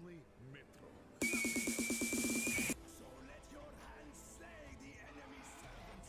only Metro. So let your hands slay the enemy servants.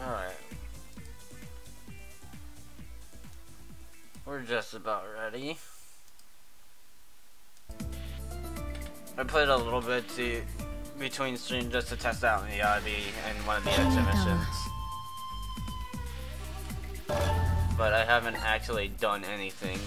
Alright. We're just about ready. I played a little bit between stream just to test out the IB and one of the exhibitions. But I haven't actually done anything.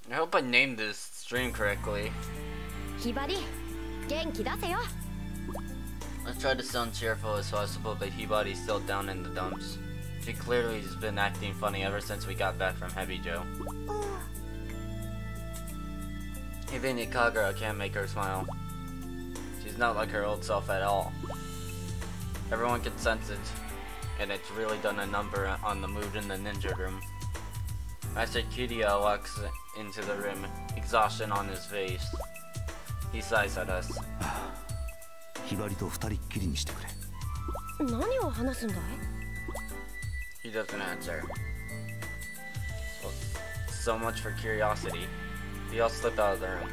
I hope I named this stream correctly. I tried to sound cheerful as possible, but Hibari's still down in the dumps. She clearly has been acting funny ever since we got back from Heavy Joe. Even Kagura can't make her smile. She's not like her old self at all. Everyone can sense it, and it's really done a number on the mood in the ninja room. Master Kiryu walks into the room, exhaustion on his face. He sighs at us. He doesn't answer. So much for curiosity. We all slip out of the room.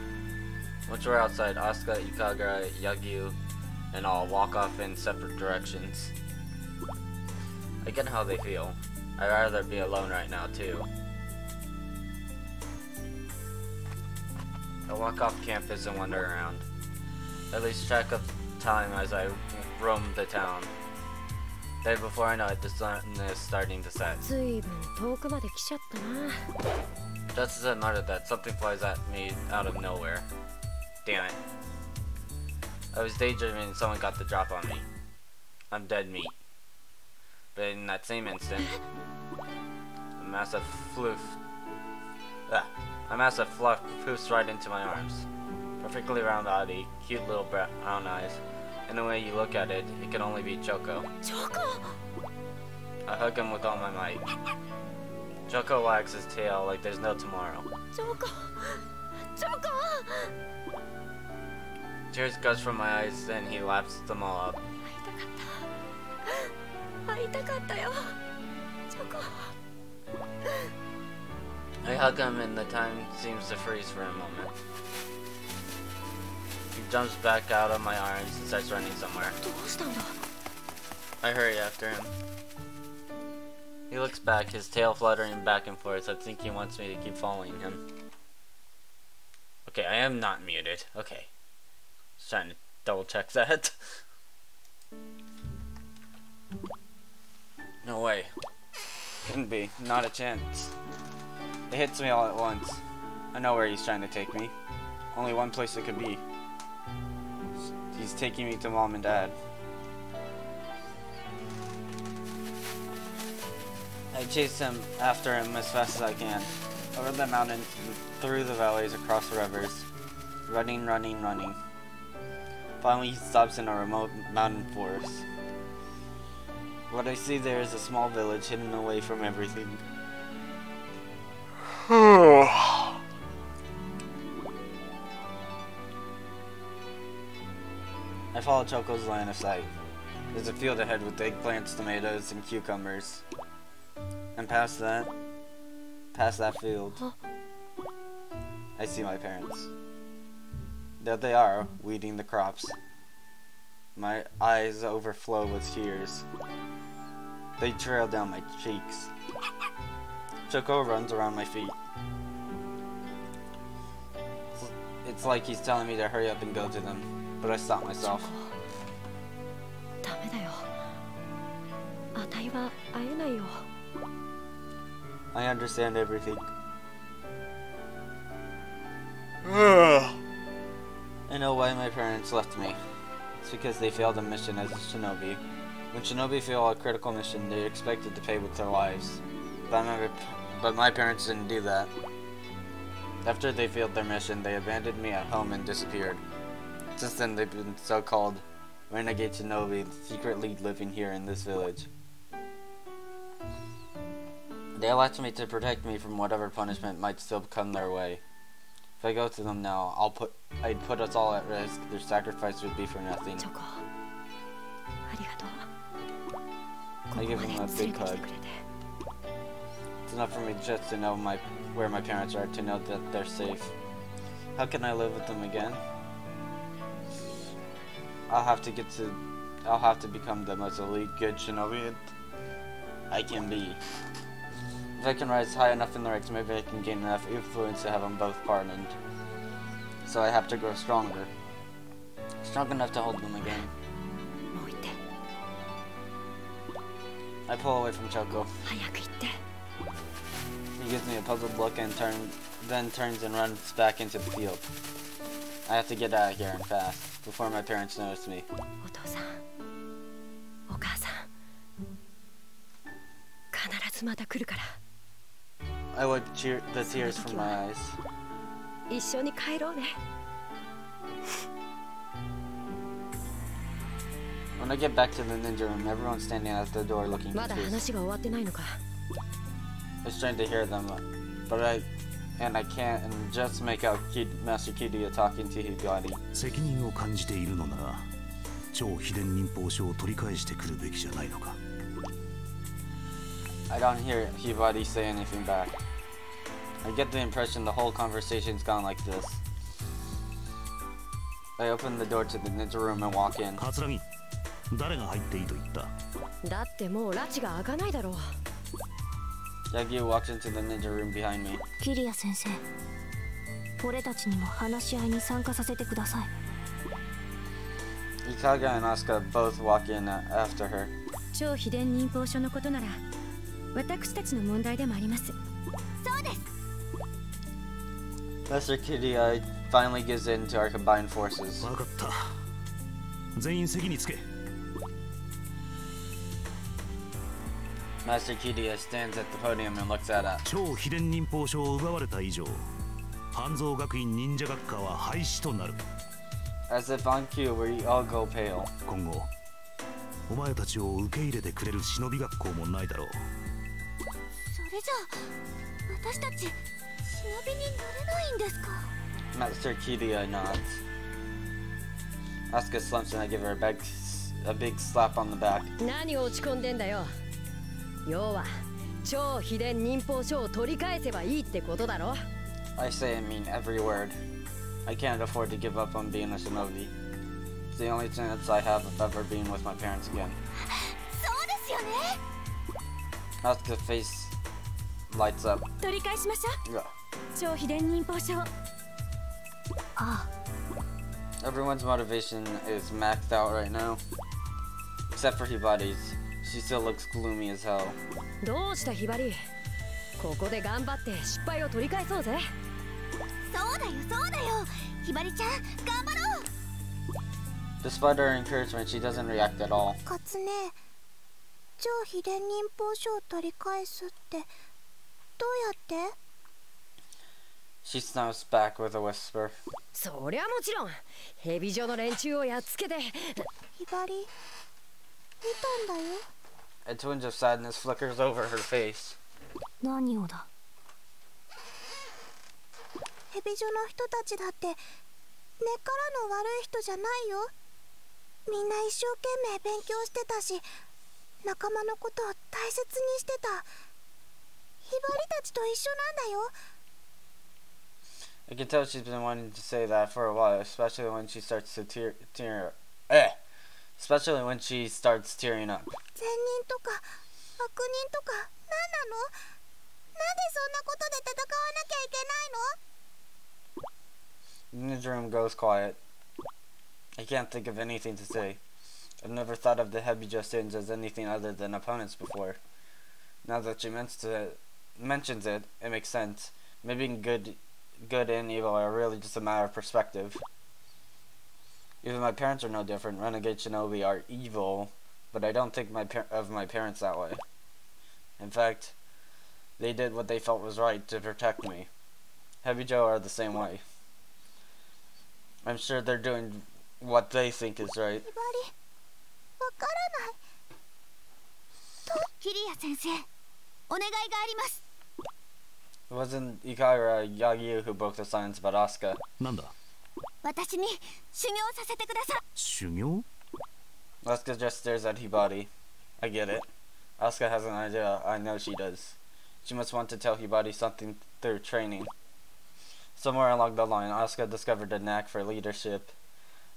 Once we're outside, Asuka, Kagura, Yagyu, and all walk off in separate directions. I get how they feel. I'd rather be alone right now too. I walk off campus and wander around. I lose track of time as I roam the town. Then before I know it, the sun is starting to set. Just as I muttered that, something flies at me out of nowhere. Damn it. I was daydreaming and someone got the drop on me. I'm dead meat. But in that same instant, a massive fluff poofs right into my arms. Perfectly round body, cute little brown eyes. And the way you look at it, it can only be Choco. Choco! I hug him with all my might. Choco wags his tail like there's no tomorrow. Choco! Choco! Tears gush from my eyes, and he laps them all up. 会いたかったよ。Choco! I hug him and the time seems to freeze for a moment. He jumps back out of my arms and starts running somewhere. どうしたんだ? I hurry after him. He looks back, his tail fluttering back and forth. I think he wants me to keep following him. Okay, I am not muted. Okay. Just trying to double check that. No way. Couldn't be. Not a chance. It hits me all at once. I know where he's trying to take me. Only one place it could be. He's taking me to Mom and Dad. I chase him after him as fast as I can. Over the mountains, through the valleys, across the rivers. Running, running, running. Finally he stops in a remote mountain forest. What I see there is a small village hidden away from everything. I follow Choco's line of sight. There's a field ahead with eggplants, tomatoes, and cucumbers. And past that field, I see my parents. There they are, weeding the crops. My eyes overflow with tears. They trail down my cheeks. Choco runs around my feet. It's like he's telling me to hurry up and go to them, but I stop myself. ダメだよ。あたいは会えないよ。I understand everything. I know why my parents left me. It's because they failed a mission as a shinobi. When shinobi fail a critical mission, they're expected to pay with their lives. But my parents didn't do that. After they failed their mission, they abandoned me at home and disappeared. Since then, they've been so-called renegade shinobi, secretly living here in this village. They allowed me to protect me from whatever punishment might still come their way. If I go to them now, I'd put us all at risk. Their sacrifice would be for nothing. Choco, ありがとう。 I give him a big hug. It's enough for me just to know where my parents are, to know that they're safe. How can I live with them again? I'll have to become the most elite good shinobi I can be. If I can rise high enough in the ranks, maybe I can gain enough influence to have them both pardoned. So I have to grow stronger. Strong enough to hold them again. I pull away from Choco. He gives me a puzzled look and then turns and runs back into the field. I have to get out of here and fast, before my parents notice me. I wipe the tears from my eyes. When I get back to the ninja room, everyone's standing at the door looking confused. I strain to hear them, but I can't and just make out Master Kidia talking to Hibari. 責任を感じているのなら、超秘伝忍法書を取り返してくるべきじゃないのか。 I don't hear Hibari say anything back. I get the impression the whole conversation's gone like this. I open the door to the ninja room and walk in. 桂木、誰が入っていいと言った？だってもう拉致が開かないだろう。 Yagi walks into the ninja room behind me. キリア先生、俺たちにも話し合いに参加させてください。 Ikaga and Asuka both walk in after her. 超秘伝忍法書のことなら私たちの問題でもあります。そうです。Master Kiria finally gives in to our combined forces. 分かった。全員席につけ。 Master Kiria stands at the podium and looks at us. 超秘伝忍法書を奪われた以上、半蔵学院忍者学科は廃止となる。 As if on cue, we all go pale. 今後、お前たちを受け入れてくれる忍び学校もないだろう。それじゃあ私たち忍びになれないんですか？ Master Kiria nods. Asuka slumps and I give her a big slap on the back. 何を落ち込んでんだよ。要は超秘伝忍法書を取り返せばいいってことだろ。 I say and mean every word. I can't afford to give up on being a shinobi. It's the only chance I have of ever being with my parents again. そうですよね。 Asuka's face lights up. 取り返しましょう。 Yeah. 超秘伝忍法書。ああ。 Everyone's motivation is maxed out right now. Except for Hibari's. She still looks gloomy as hell. どうしたひばり。ここで頑張って失敗を取り返そうぜ。そうだよそうだよ。ひばりちゃん頑張ろう。 Despite her encouragement, she doesn't react at all. カツネ、超秘伝忍法書を取り返すってどうやって？ She snaps back with a whisper. そりゃもちろん蛇女の連中をやっつけて。ひばり見たんだよ。 A twinge of sadness flickers over her face. 何をだ？蛇女の人たちだって根っからの悪い人じゃないよ。みんな一生懸命勉強してたし、仲間のことを大切にしてた。ひばりたちと一緒なんだよ。 I can tell she's been wanting to say that for a while, especially when she starts to especially when she starts tearing up. 善人とか悪人とか何なの？なんでそんなことで戦わなきゃいけないの？ The room goes quiet. I can't think of anything to say. I've never thought of the Hebijo sins as anything other than opponents before. Now that she mentions it, it makes sense. Maybe good and evil are really just a matter of perspective. Even my parents are no different. Renegade shinobi are evil, but I don't think of my parents that way. In fact, they did what they felt was right to protect me. Hebijo are the same way. I'm sure they're doing what they think is right. ひばり、わからない。と、キリヤ先生、お願いがあります。 It wasn't Ikaira Yagyu who broke the silence about Asuka. なんだ？私に修行させてください。修行？ Asuka just stares at Hibari. I get it. Asuka has an idea. I know she does. She must want to tell Hibari something through training. Somewhere along the line, Asuka discovered a knack for leadership.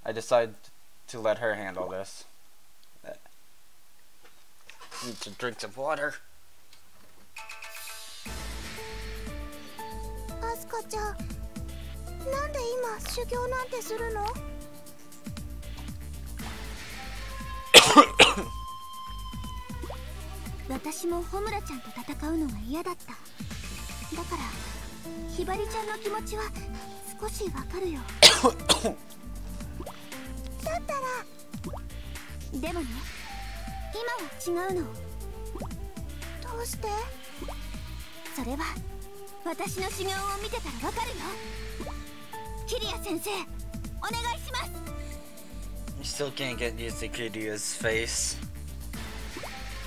I decided to let her handle this. Need to drink some water. アスカちゃん、なんで今修行なんてするの？私もホムラちゃんと戦うのが嫌だった。だからひばりちゃんの気持ちは少しわかるよ。だったらでもね、今は違うの。どうして？それは私の修行を見てたらわかるよ。キリヤ先生、お願いします。 You still can't get used to Kiria's face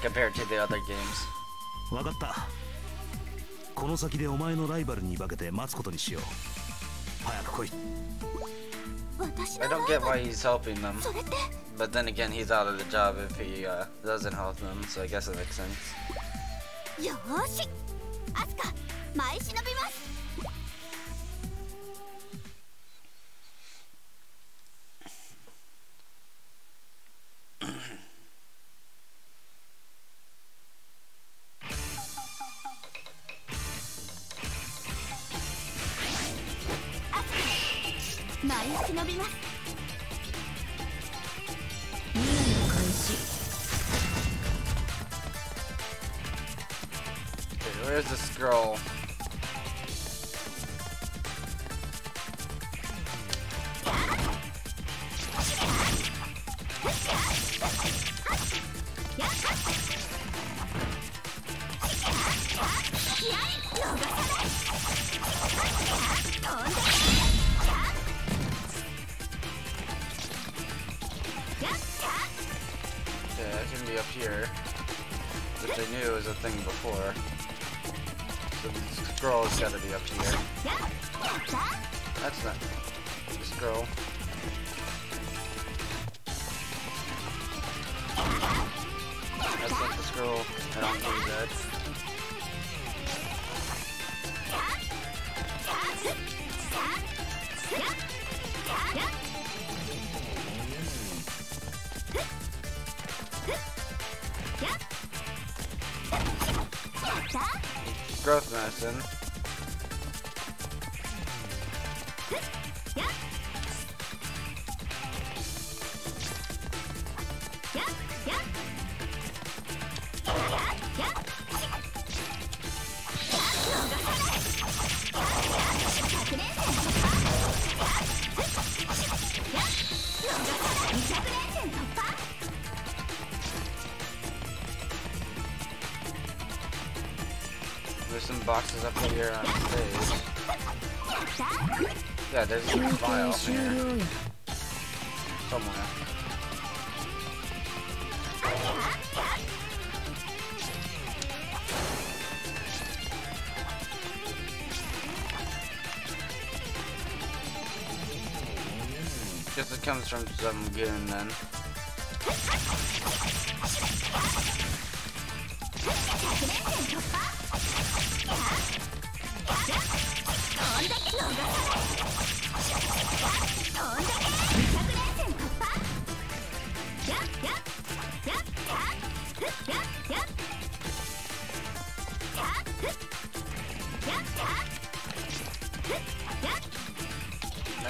compared to the other games. わかった。この先でお前のライバルに化けて待つことにしよう。早く来い。 I don't get why he's helping them. But then again, he's out of the job if he doesn't help them, so I guess it makes sense. よーし、アスカ、前忍びます。 前忍びます。 Where's the scroll? here. Which I knew was a thing before. So the scroll's gotta be up here. That's not the scroll. That's not the scroll. I don't need that. Growth medicine. There's some boxes up here on stage. Yeah, there's a file here. Somewhere. Guess it comes from some goon then.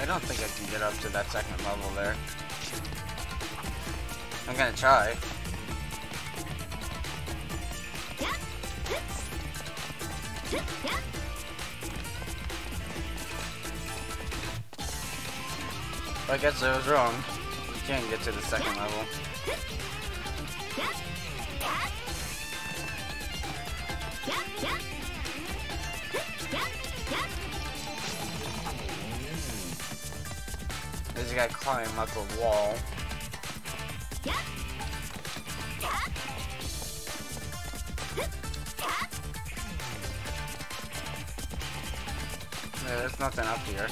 I don't think I can get up to that second level there. I'm gonna try. I guess I was wrong. You can't get to the second level. There's a guy climbing up a wall. Yeah, there's nothing up here.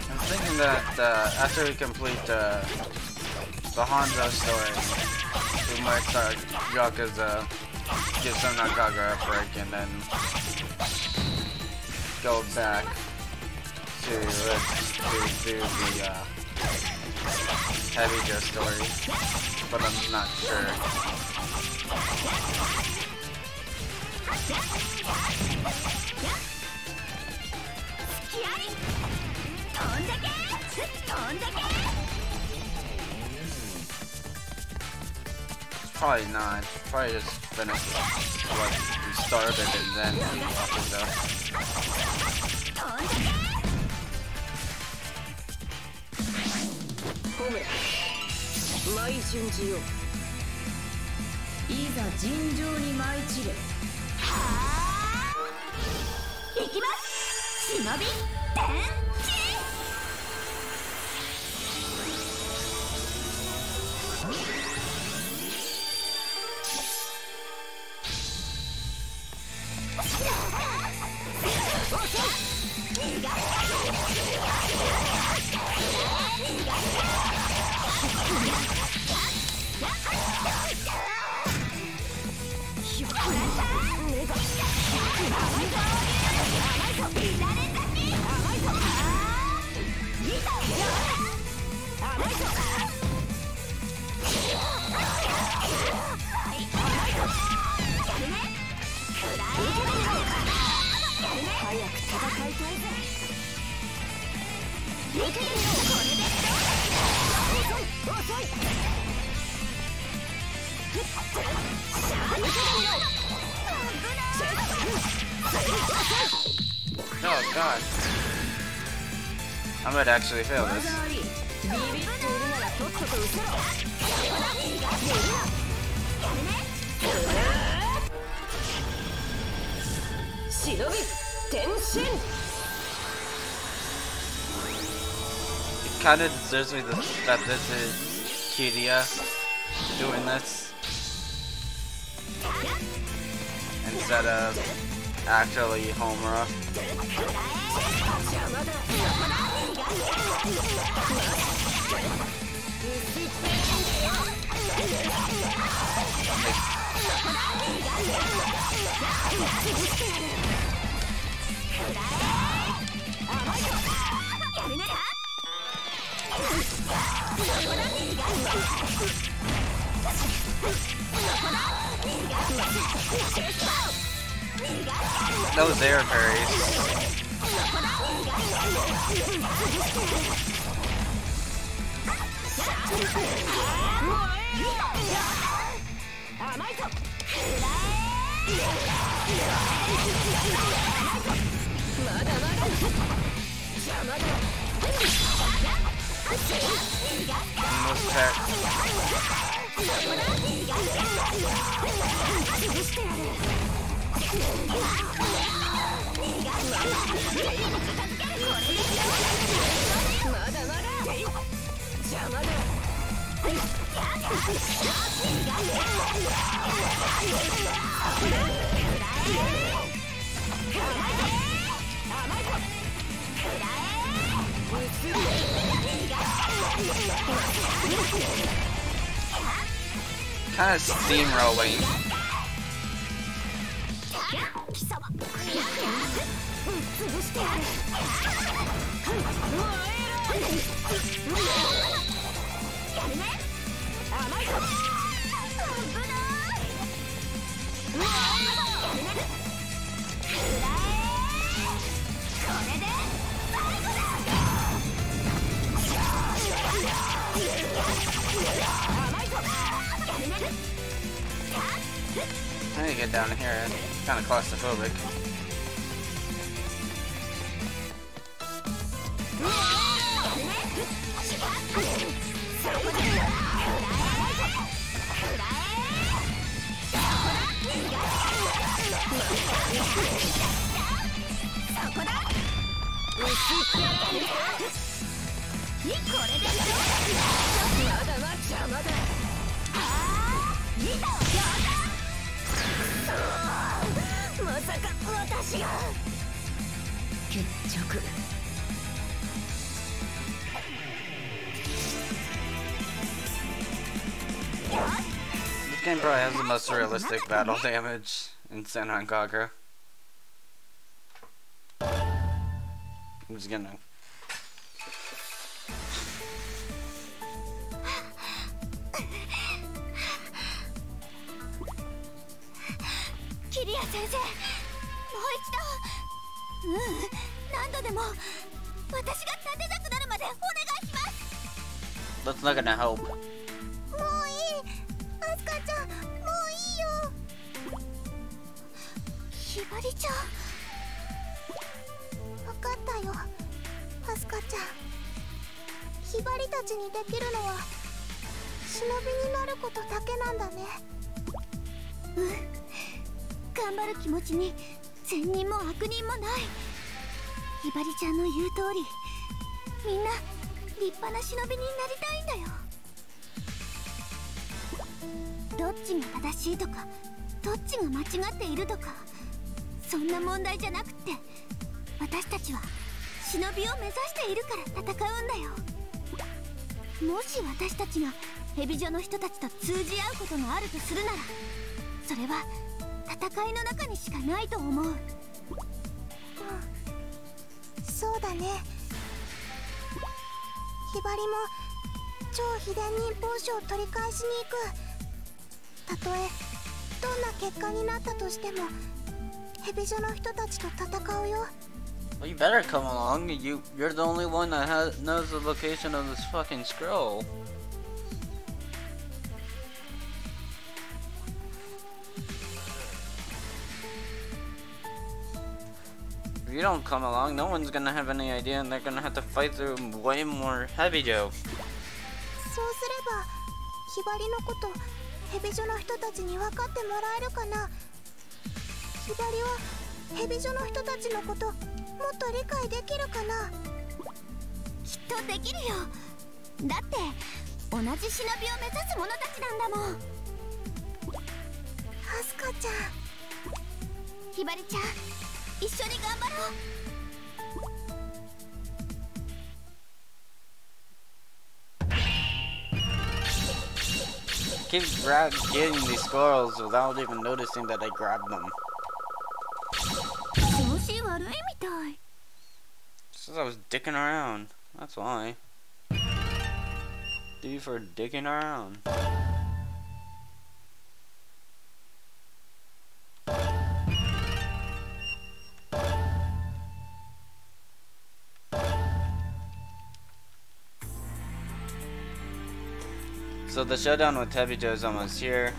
I'm thinking that after we complete the Hanzo story, we might start Yakuza, give Senran Kagura a break, and then go back to do the Heavy Joe story, but I'm not sure. Probably not. Probably just finish what we started and then do Yakuza. 舞い順次よいざ尋常に舞い散れいきます忍び天地Oh god. I might actually fail this. 忍び天神 It kind of deserves me that this is Kiria doing this instead of actually Homura. Those air parries. Almost back. Kind of steamrolling. I need to get down here. It's kind of claustrophobic. This game probably has the most realistic battle damage in Senran Kagura. I'm just gonna. Kiria 先生、もう一度。何度でも私が立てなくなるまでお願いします。 That's not gonna help. もういい、アスカちゃん、もういいよ。ひばりちゃん、分かったよ、アスカちゃん。ひばりたちにできるのは忍びになることだけなんだね。頑張る気持ちに善人も悪人もない。ひばりちゃんの言う通り、みんな立派な忍びになりたいんだよ。どっちが正しいとか、どっちが間違っているとか、そんな問題じゃなくって、私たちは忍びを目指しているから戦うんだよ。もし私たちがヘビ女の人たちと通じ合うことがあるとするなら、それは戦いの中にしかないと思う。そうだね。ひばりも超秘伝忍法書を取り返しに行く。たとえどんな結果になったとしても、ヘビ女の人たちと戦うよ。 Well, you better come along. You're the only one that knows the location of this fucking scroll. If you don't come along, no one's gonna have any idea, and they're gonna have to fight through way more heavy Joe. そうすればひばりのことヘビ女の人たちに分かってもらえるかな。ひばりはヘビ女の人たちのこともっと理解できるかな。きっとできるよ。だって同じ忍びを目指す者たちなんだもん。アスカちゃん、ひばりちゃん、一緒に頑張ろう。Keep getting these squirrels without even noticing that I grabbed them. 調子悪いみたい。 Since I was dicking around. That's why. D for dicking around. So the showdown with Tebijo is almost here.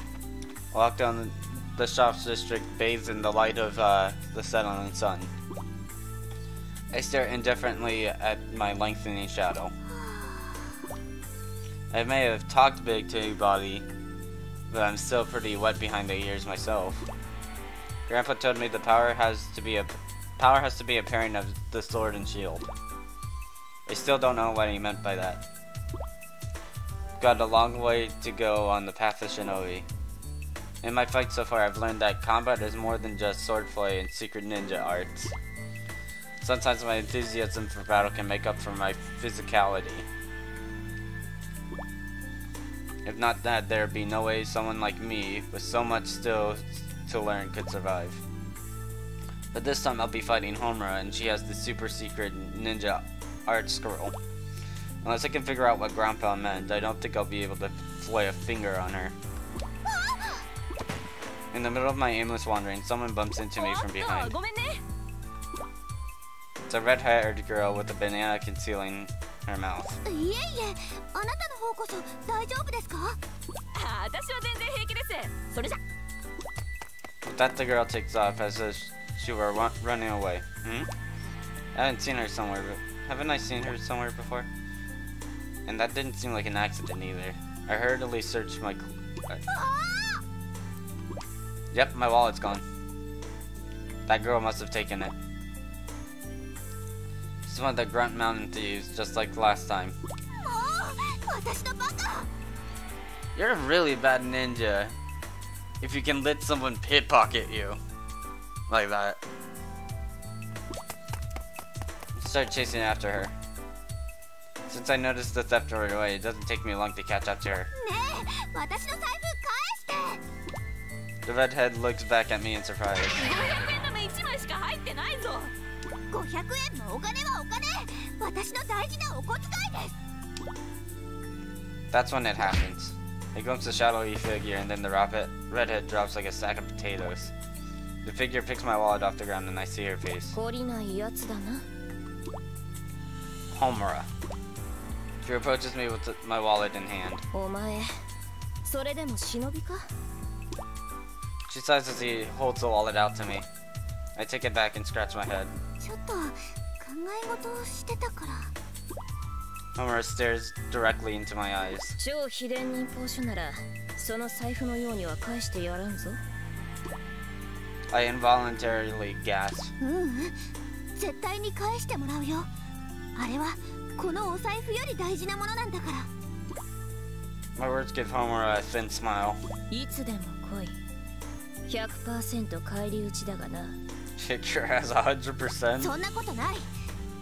Walk down the shops district bathed in the light of the settling sun. I stare indifferently at my lengthening shadow. I may have talked big to anybody, but I'm still pretty wet behind the ears myself. Grandpa told me the power has to be a pairing of the sword and shield. I still don't know what he meant by that. Got a long way to go on the path of shinobi. In my fight so far, I've learned that combat is more than just swordplay and secret ninja arts. Sometimes my enthusiasm for battle can make up for my physicality. If not that, there'd be no way someone like me, with so much still to learn, could survive. But this time I'll be fighting Homura, and she has the super secret ninja art scroll. Unless I can figure out what Grandpa meant, I don't think I'll be able to lay a finger on her. In the middle of my aimless wandering, someone bumps into me from behind. It's a red-haired girl with a banana concealing her mouth. いえいえ、あなたの方こそ大丈夫ですか？私は全然平気です。それじゃ。 That the girl takes off as if she were running away. I haven't seen her somewhere. Haven't I seen her somewhere before? And that didn't seem like an accident either. I hurriedly searched my. Yep, my wallet's gone. That girl must have taken it. She's one of the Grunt Mountain thieves, just like last time. もう、私のバカ。 You're a really bad ninja. If you can let someone pickpocket you. Like that. Start chasing after her. Since I noticed the theft right away, it doesn't take me long to catch up to her. ねえ、私の財布返して。 The redhead looks back at me in surprise. 500円玉1枚しか入ってないぞ。 500円もお金はお金。私の大事なお小遣いです。 That's when it happens. I glimpse a shadowy figure and then the redhead drops like a sack of potatoes. The figure picks my wallet off the ground and I see her face. 懲りないやつだな。 Homura. She approaches me with my wallet in hand. お前、それでも忍びか？ She sighs as he holds the wallet out to me. I take it back and scratch my head. ちょっと考え事をしてたから。 Homura stares directly into my eyes. 超秘伝忍法書なら、その財布のようには返してやらんぞ。 I involuntarily gasp. 絶対に返してもらうよ。あれはこのお財布より大事なものなんだから。 My words give Homura a thin smile. いつでも来い。100% 返り討ちだがな。 Picture has 100%. そんなことない。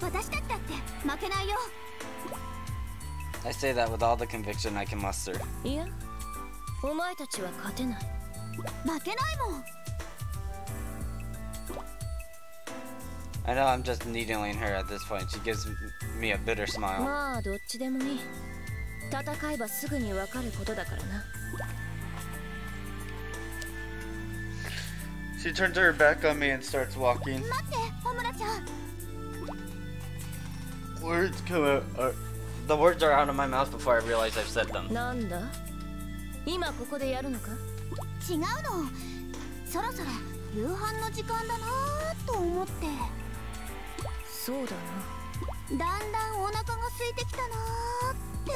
私たちだって負けないよ。 I say that with all the conviction I can muster. いや、お前たちは勝てない。負けないもん。 I know I'm just needling her at this point. She gives me a bitter smile. まあどっちでもいい。戦えばすぐに分かることだからな。 She turns her back on me and starts walking. 待って、ホムラちゃん。 Words come out. The words are out of my mouth before I realize I've said them. なんだ？今ここでやるのか？違うの。そろそろ夕飯の時間だなと思って。そうだな。だんだんお腹が空いてきたな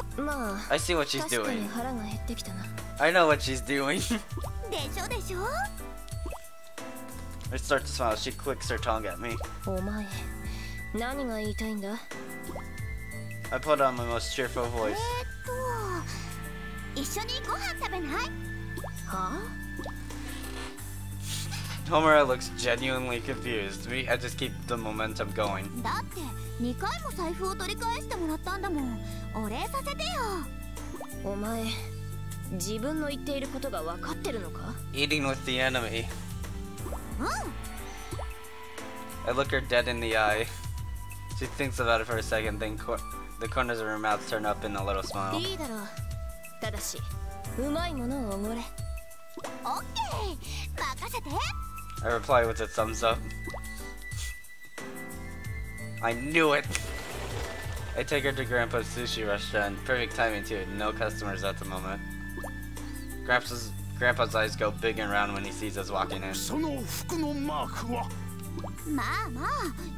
って。まあ、 I see what she's 確かに doing. 腹が減ってきたな。 I know what she's doing. でしょでしょ。 I start to smile. She clicks her tongue at me. お前、何が言いたいんだ？ I put on my most cheerful voice. 一緒にご飯食べない？はあ？ Homura looks genuinely confused. Me, I just keep the momentum going. だって2回も財布を取り返してもらったんだもん。お礼させてよ。お前、自分の言っていることが分かってるのか？ Eating with the enemy. うん。 I look her dead in the eye. She thinks about it for a second, then the corners of her mouth turn up in a little smile. いいだろう。ただし、うまいものをおごれ。オッケー。任せて。 I reply with a thumbs up. I knew it! I take her to Grandpa's sushi restaurant. Perfect timing too. No customers at the moment. Grandpa's eyes go big and round when he sees us walking in. その服のマークは。まあまあ、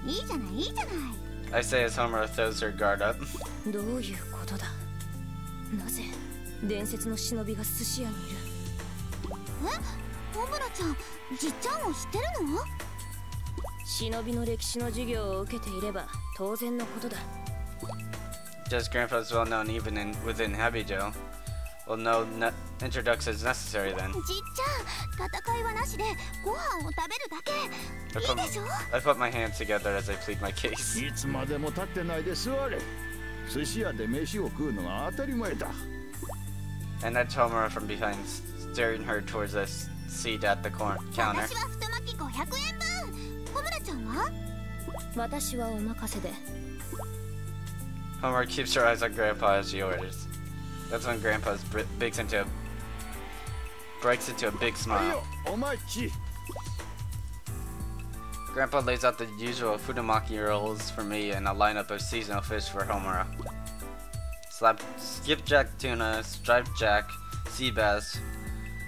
いいじゃないいいじゃない。 I say as Homura throws her guard up. どういうことだ？なぜ伝説の忍びが寿司屋にいる？え、ホムラちゃん、じっちゃんを知ってるの？忍びの歴史の授業を受けていれば当然のことだ。Just Grandpa's well known even within Habijo. Well, no introduction is necessary then. じっちゃん、戦いはなしでご飯を食べるだけ。いいでしょ？ I put my hands together as I plead my case. いつまでも立ってないで座れ。寿司屋で飯を食うのが当たり前だ。 And I tell Homura from behind, steering her towards a seat at the counter. 私は太巻き500円分。ホムラちゃんは？私はお任せで。 Homura keeps her eyes on Grandpa as she orders. That's when Grandpa breaks into a big smile. お待ち。 Grandpa lays out the usual Fudumaki rolls for me and a lineup of seasonal fish for Homura. skipjack tuna, striped jack, sea bass.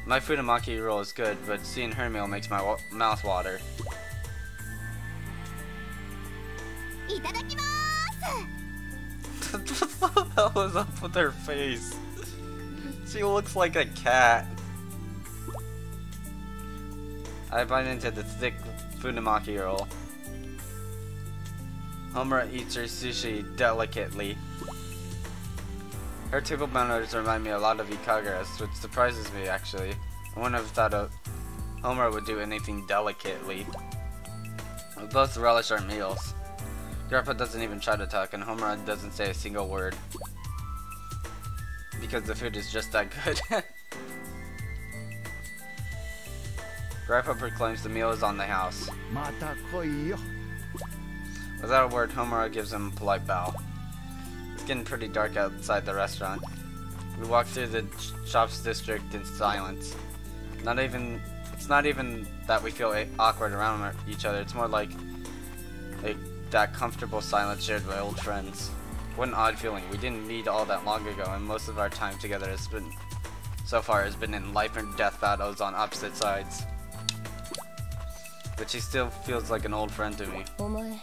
My Funimaki roll is good, but seeing her meal makes my mouth water. いただきます。 What the hell is up with her face? She looks like a cat. I bite into the thick Funimaki roll. Homura eats her sushi delicately. Her table manners remind me a lot of Ikagura's, which surprises me actually. I wouldn't have thought Homura would do anything delicately. We both relish our meals. Grandpa doesn't even try to talk, and Homura doesn't say a single word. Because the food is just that good. Grandpa proclaims the meal is on the house. Without a word, Homura gives him a polite bow. It's getting pretty dark outside the restaurant. We walk through the shops district in silence. It's not even that we feel awkward around each other. It's more like that comfortable silence shared by old friends. What an odd feeling. We didn't meet all that long ago, and most of our time together has been in life and death battles on opposite sides. But she still feels like an old friend to me. お前、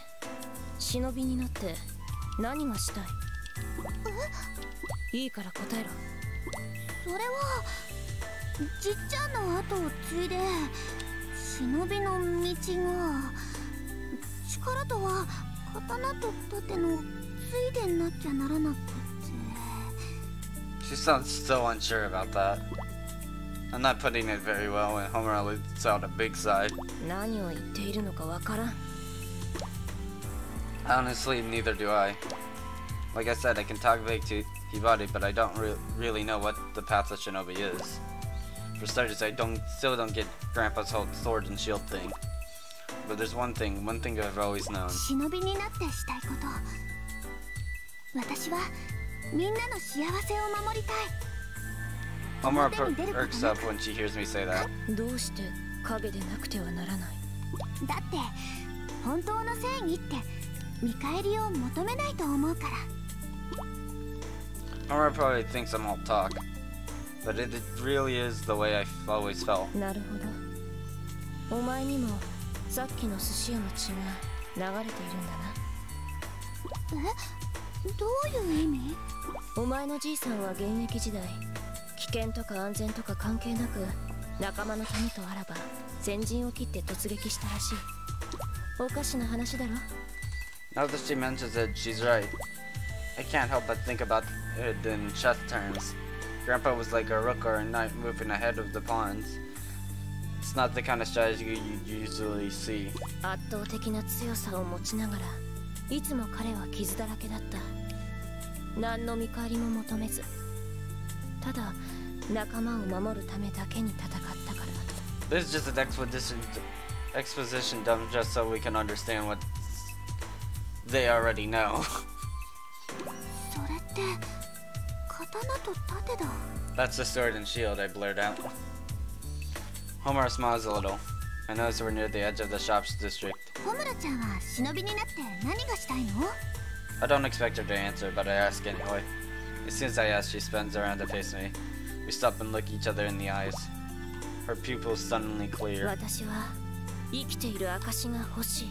忍びになって何がしたい？いいから答えろ。それはじっちゃんの後を継いで忍びの道が力とは刀と盾のついでになっちゃならなくて。 She sounds so unsure about that. I'm not putting it very well, and Homura lets out a big sigh. 何を言っているのかわからん。 Honestly, neither do I. Like I said, I can talk vague to Hibari, but I don't really know what the path of Shinobi is. For starters, I still don't get Grandpa's whole sword and shield thing. But there's one thing I've always known. 忍びになってしたいこと。私はみんなの幸せを守りたい。 Homura perks up when she hears me say that. どうして影でなくてはならない？だって本当の正義って見返りを求めないと思うから。 Homura probably thinks I'm all talk, but it really is the way I've always felt. なるほど。お前にもさっきの寿司屋の血が流れているんだな。え？どういう意味？お前のじいさんは現役時代、危険とか安全とか関係なく仲間のためとあらば先陣を切って突撃したらしい。おかしな話だろ。 Now that she mentions it, she's right. I can't help but think about it in chess terms. Grandpa was like a rook or a knight moving ahead of the pawns. It's not the kind of strategy you usually see. 圧倒的な強さを持ちながら、いつも彼は傷だらけだった。何の見返りも求めず、ただ仲間を守るためだけに戦ったから。 This is just an exposition done just so we can understand what they already know. それって刀と盾だ。 That's the sword and shield, I blurred out. Homura smiles a little. I notice we're near the edge of the shops district. ホムラちゃんは忍びになって何がしたいの？ I don't expect her to answer, but I ask anyway. As soon as I ask, she spins around to face me. We stop and look each other in the eyes. Her pupils suddenly clear. 私は生きている証が欲しい。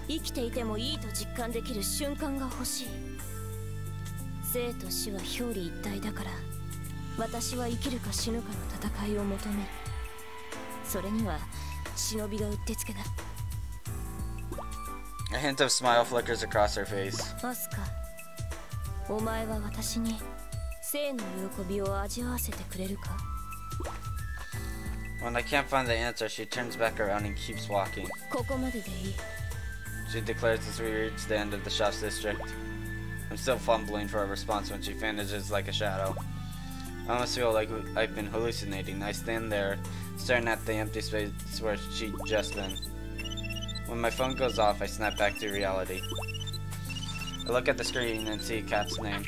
生きていてもいいと実感できる瞬間が欲しい。生と死は表裏一体だから、私は生きるか死ぬかの戦いを求める。それには忍びがうってつけだ。 A hint of smile flickers across her face. アスカ、お前は私に生の喜びを味わわせてくれるか？ When I can't find the answer, she turns back around and keeps walking. ここまででいい。 She declares as we reach the end of the shops district. I'm still fumbling for a response when she vanishes like a shadow. I almost feel like I've been hallucinating. I stand there, staring at the empty space where she'd just been. When my phone goes off, I snap back to reality. I look at the screen and see Kat's name.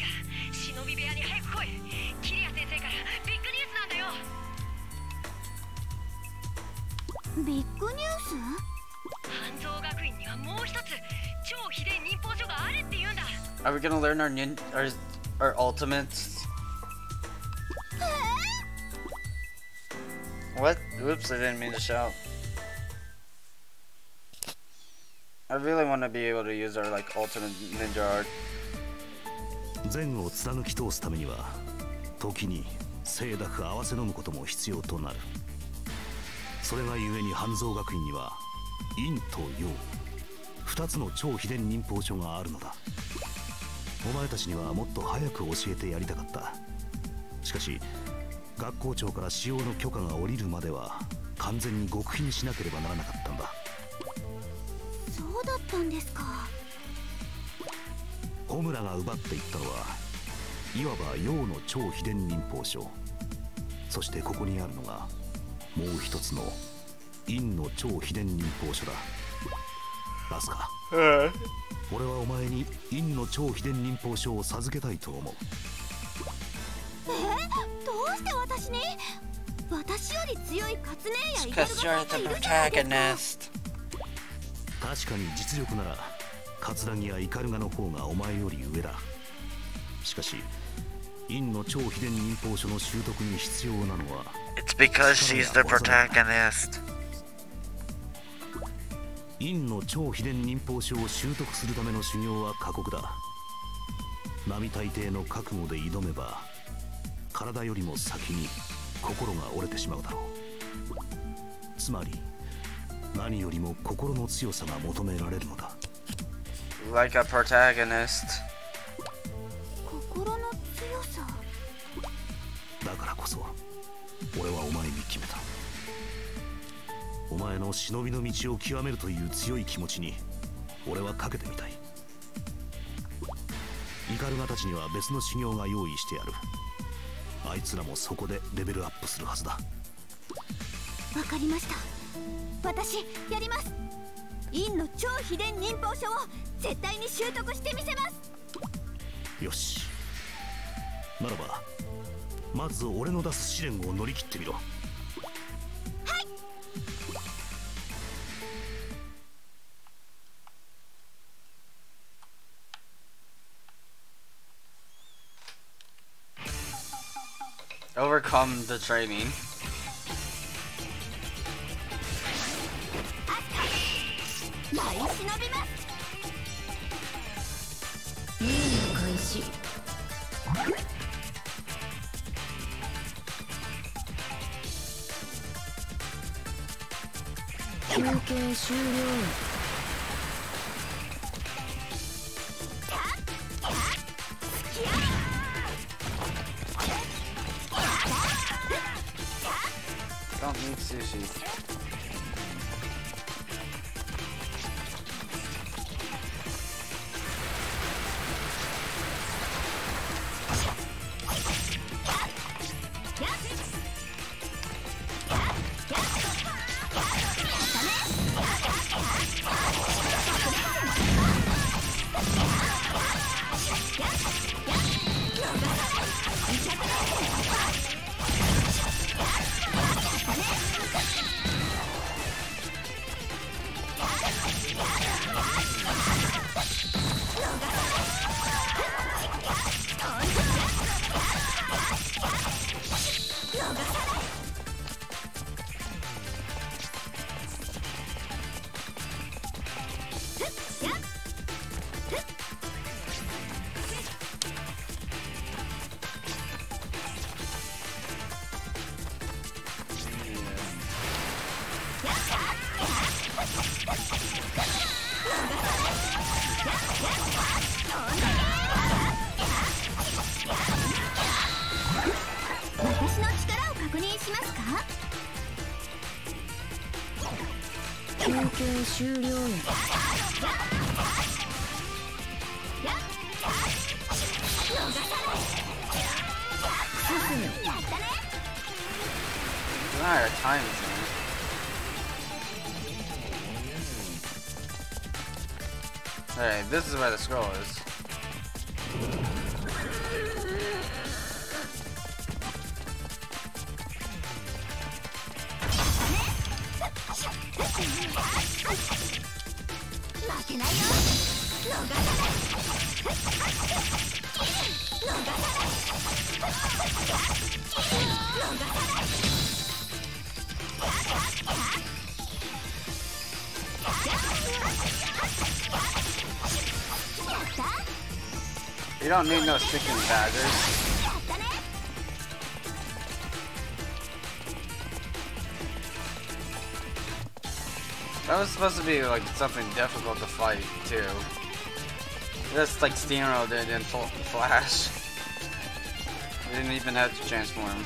忍び部屋に早く来い。キリア先生からビッグニュースなんだよ。ビッグニュース？半蔵学院にはもう一つ超秘伝忍法書があるって言うんだ。Are we gonna learn Or ultimates. What? Oops, I didn't mean to shout. I really want to be able to use our like ultimate ninja art. 善を貫き通すためには時に清濁合わせ飲むことも必要となる。それがゆえに半蔵学院には陰と陽2つの超秘伝忍法書があるのだ。お前たちにはもっと早く教えてやりたかった。しかし学校長から使用の許可が下りるまでは完全に極秘にしなければならなかったんだ。そうだったんですか。ホムラが奪っていったのはいわば陽の超秘伝忍法書。そしてここにあるのがもう一つの陰の超秘伝忍法書だ。バスカ、俺はお前に陰の超秘伝忍法書を授けたいと思う。どうして私に？私より強いカツネやイカル Because ガ you're さんが the いるじゃないですか。 protagonist. 確かに実力ならカツラギやイカルガの方がお前より上だ。しかし陰の超秘伝忍法書の習得に必要なのは It's because she's the protagonist. 陰の超秘伝忍法書を習得するための修行は過酷だ。並大抵の覚悟で挑めば体よりも先に心が折れてしまうだろう。つまり何よりも心の強さが求められるのだ。 Like a protagonist. 心の強さ。だからこそ俺はお前に決めた。お前の忍びの道を極めるという強い気持ちに俺はかけてみたい。イカルガたちには別の修行が用意してやる。あいつらもそこでレベルアップするはずだ。わかりました。私やります。陰の超秘伝忍法書を絶対に習得してみせます。よし、ならばまず俺の出す試練を乗り切ってみろ。はい。Overcome the training. 舞い忍びます。任務開始。休憩終了。Don't need sushi.終了。Not a time zone. Hey, this is where the scroll is. You don't need no sticking daggers. That was supposed to be like something difficult to fight too. Just like Steamroll did in Flash. You didn't even have to transform.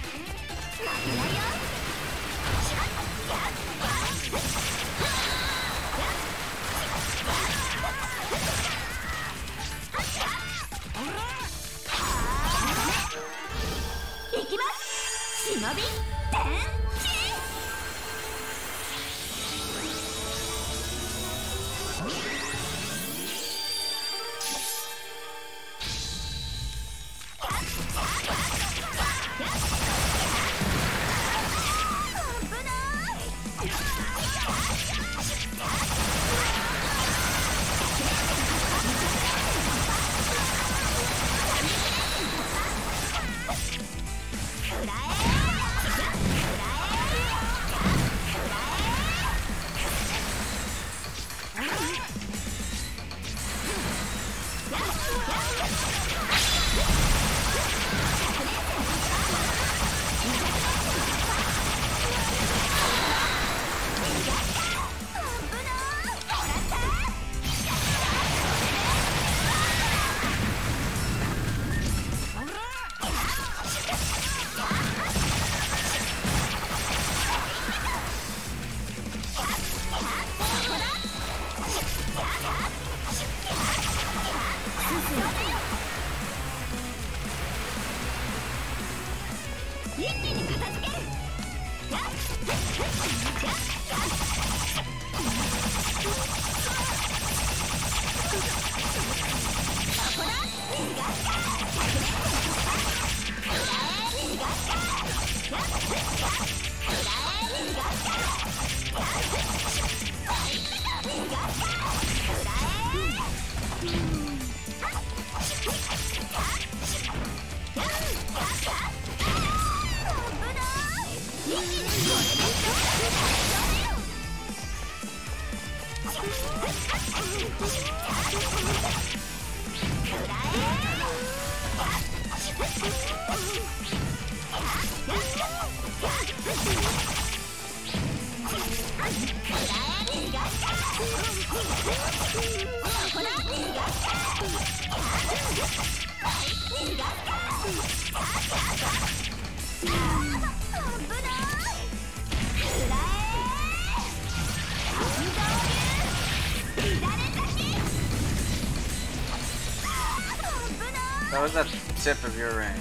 That was at the tip of your range.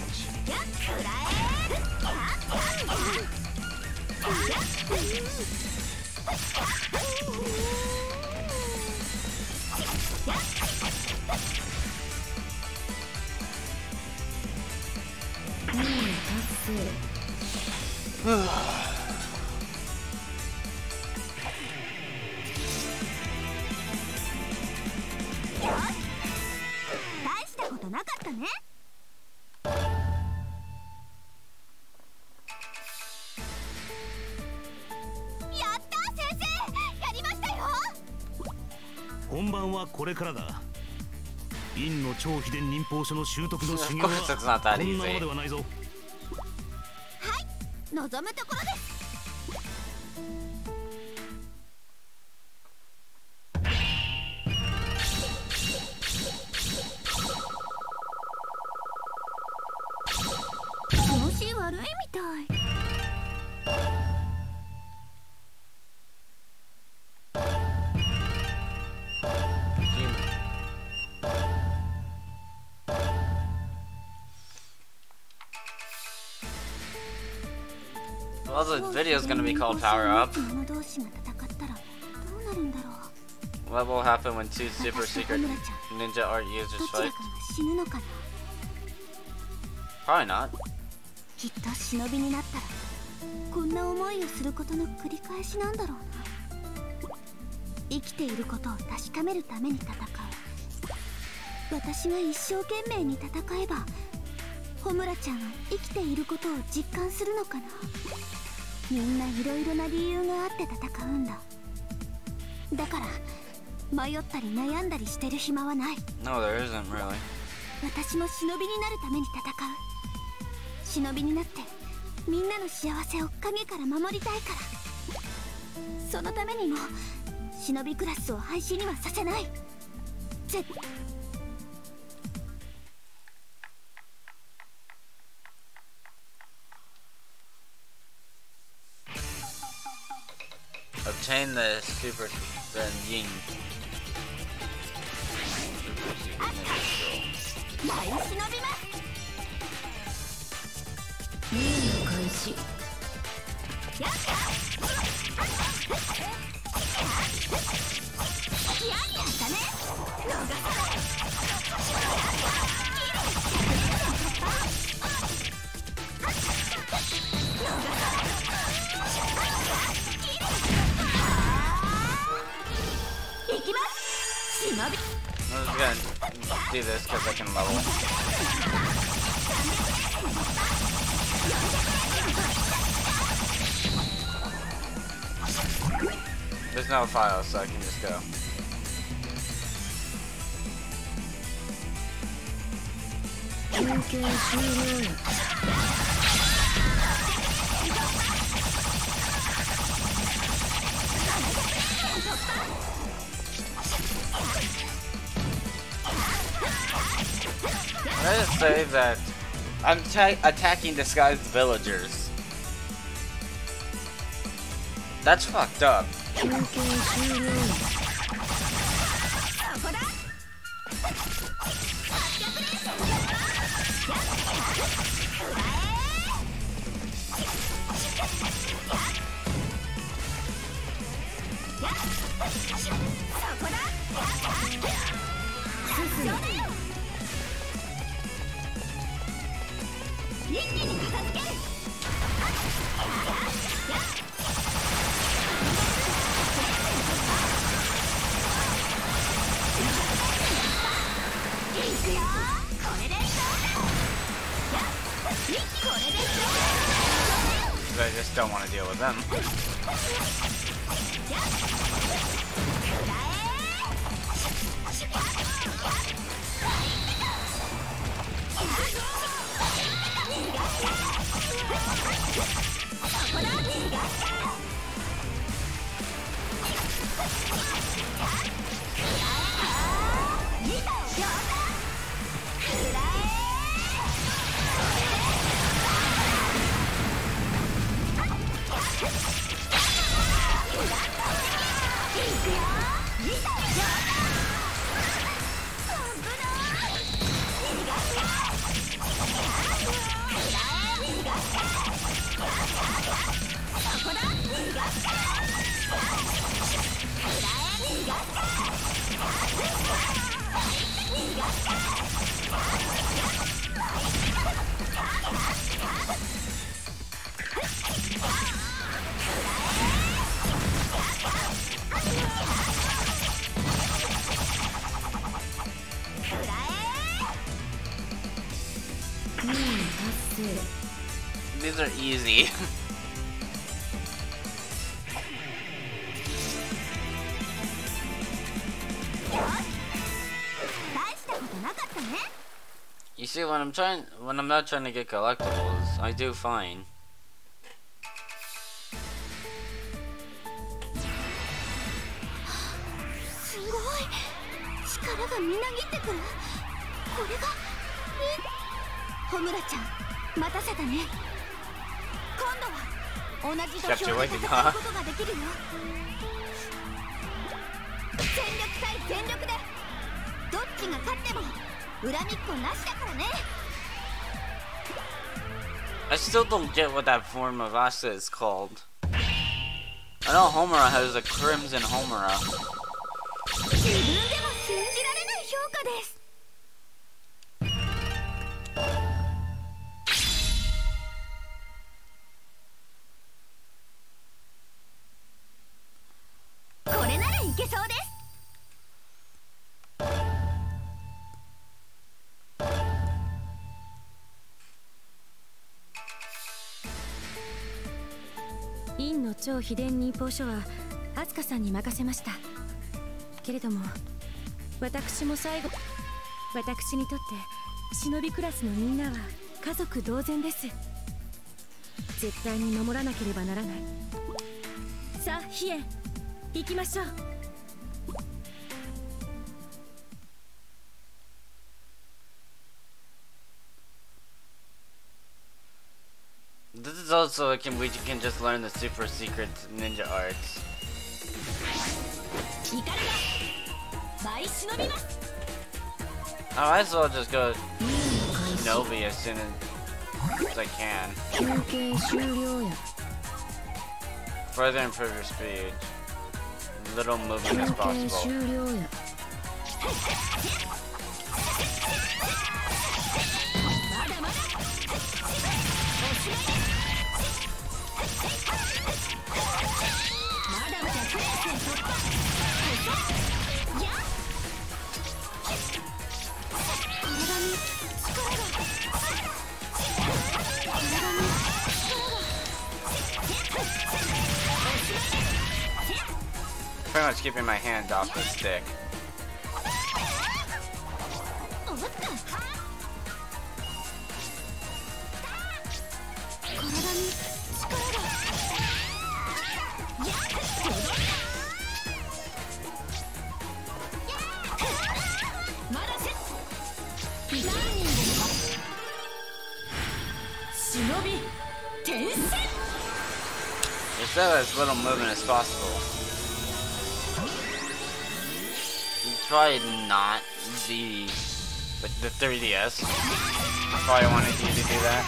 本番はこれからだ。院の超秘伝忍法書の習得の修行はこんなものではないぞ。はい、望むところです。調子悪いみたい。Well, the video is going to be called Power Up. What will happen when two super secret ninja art users fight? Probably not. きっと忍びになったらこんな思いをすることの繰り返しなんだろうな。生きていることを確かめるために戦う。私が一生懸命に戦えばホムラちゃんは生きていることを実感するのかな。みんないろいろな理由があって戦うんだ。だから迷ったり悩んだりしてる暇はない。 No, there isn't really. 私も忍びになるために戦う。忍びになってみんなの幸せを影から守りたいから。そのためにも忍びクラスを廃止にはさせない。Obtain the super Yin. 前忍びます。任務開始。やったやったね。逃さない。行きます。忍び。I'm just gonna do this because I can level. There's no file, so I can just go. Can I just say that I'm attacking disguised villagers? That's fucked up. I just don't want to deal with them. These are easy. You see, when I'm not trying to get collectibles, I do fine. Kept you waiting, huh? どっちが勝っても恨みっこなしだからね。 I still don't get what that form of Asa is called. I know Homura has a Crimson Homura. 自分でも信じられない評価です。これならいけそうです。 I 院の超秘伝忍法書はアスカさんに任せました。けれども私も最後、私にとって忍びクラスのみんなは家族同然です。絶対に守らなければならない。さあヒエン、行きましょう。This is also we can just learn the super secret ninja arts. I might as well just go Shinobi as soon as I can. Further improve your speed. Little movement as possible. Pretty much keeping my hand off the stick. Just as little movement as possible. Probably not the 3DS. Probably wanted you to do that.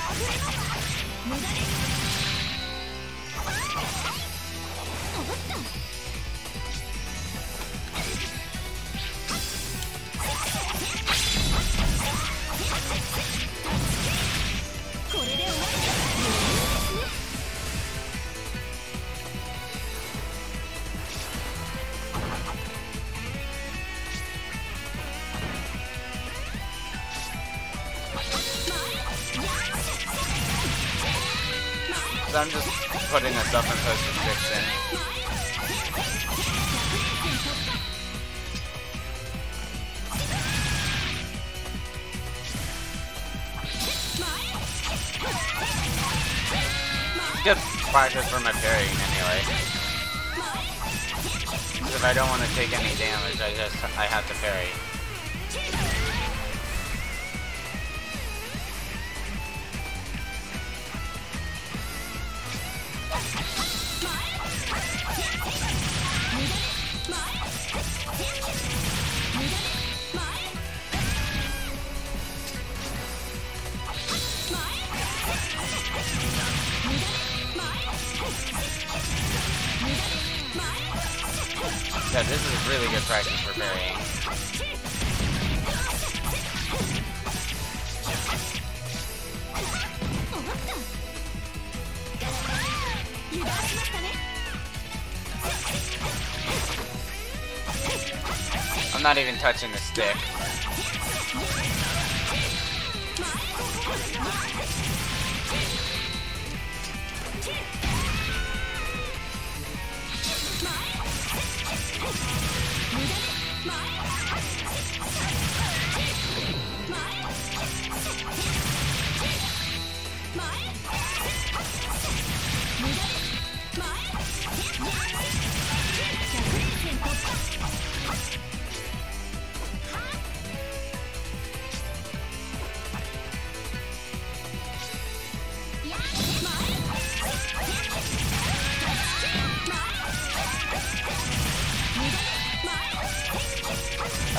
So I'm just putting a self-imposed restriction. Good practice for my parrying anyway. If I don't want to take any damage, I have to parry. Yeah, this is really good practice for parrying. I'm not even touching the stick.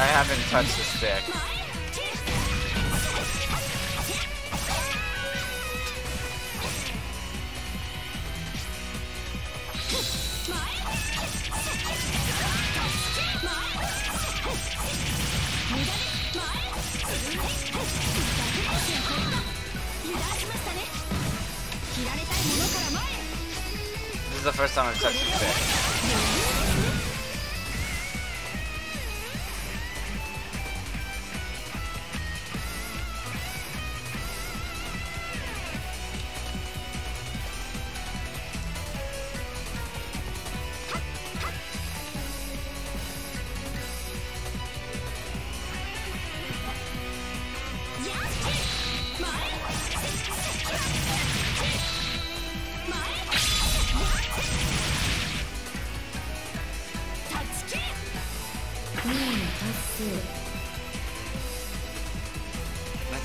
I haven't touched the stick. This is the first time I've touched the stick.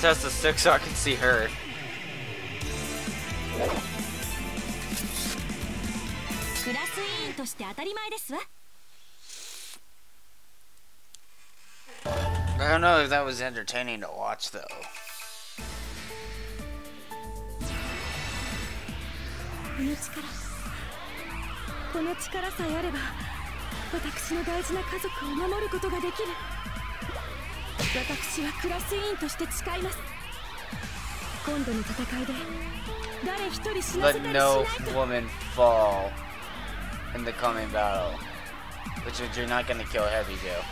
test the stick so I can see her. I don't know if that was entertaining to watch though. この力さえあれば私の大事な家族を守ることができる。私はクラス委員として誓います。今度の戦いで誰一人死なせたりしないと。 Let no woman fall in the coming battle, which means you're not gonna kill Heavy Joe.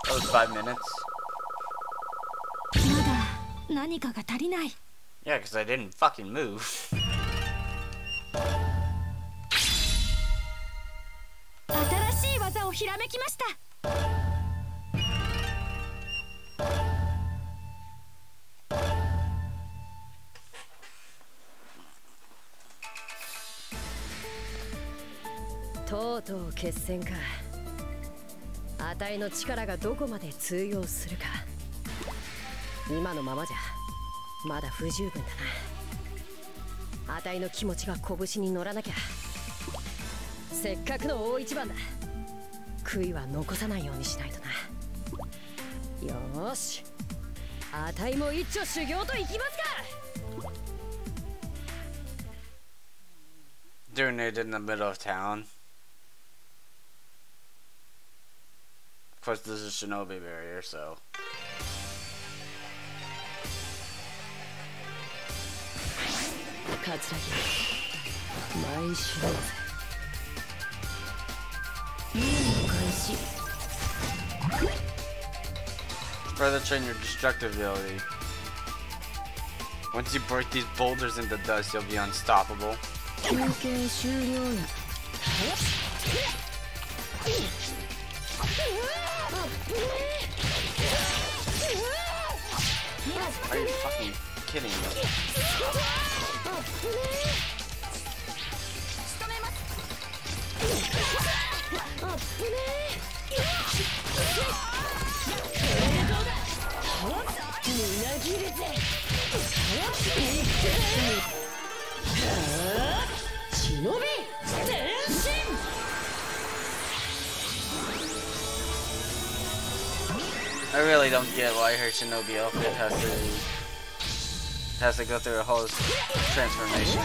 That was 5 minutes. まだ何かが足りない。 Yeah, because I didn't fucking move. 新しい技をひらめきました。とうとう決戦か。あたいの力がどこまで通用するか。今のままじゃまだ不十分だな。あたいの気持ちが拳に乗らなきゃ。せっかくの大一番だ。悔いは残さないようにしないとな。よーし、あたいも一丁修行といきますか。 Doing it in the middle of town. Of course, this is Shinobi barrier, so. 桂木、毎週だぜ。任務開始。 Further train your destructive ability. Once you break these boulders into dust, you'll be unstoppable. 休憩終了や。 Are you fucking kidding me? I really don't get why her Shinobi outfit has to go through a whole transformation.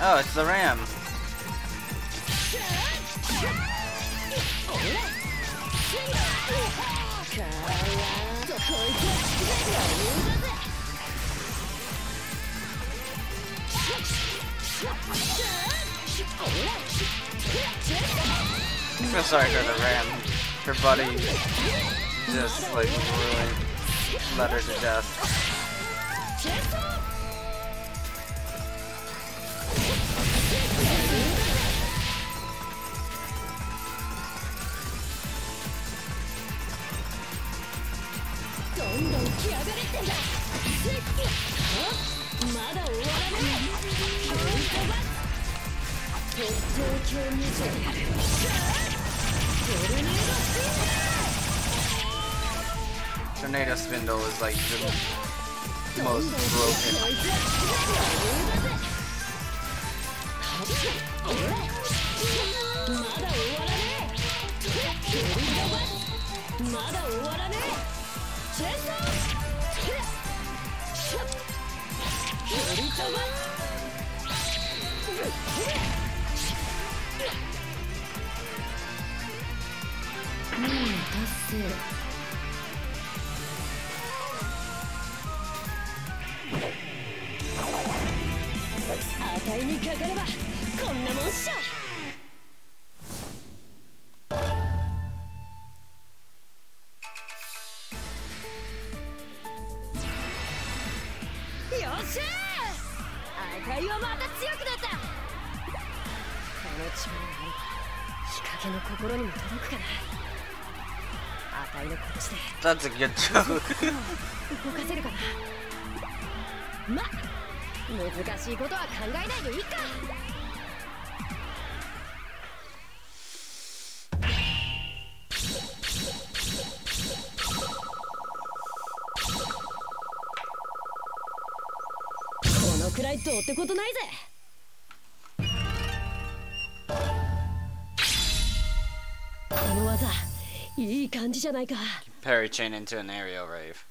Oh, it's the ram. I feel sorry for the ram. Her buddy just like really let her to death. き上がれってんだ。まだ終わらねえ。ポイントバッ決定鏡見せてやる。トルネードスピンだ。 Tornado Spindle is like the most broken. まだ終わらねえ。チェンソー蹴り飛ばす。達成。値にかかればこんなもんっしょ。よっしゃー、赤いはまた強くなった。この力があれば日陰の心にも届くかな。赤いの拳で That's a good joke. 動かせるかな。ま難しいことは考えないでいいか。このくらいどうってことないぜ。この技いい感じじゃないか。 Parry chain into an aerial rave.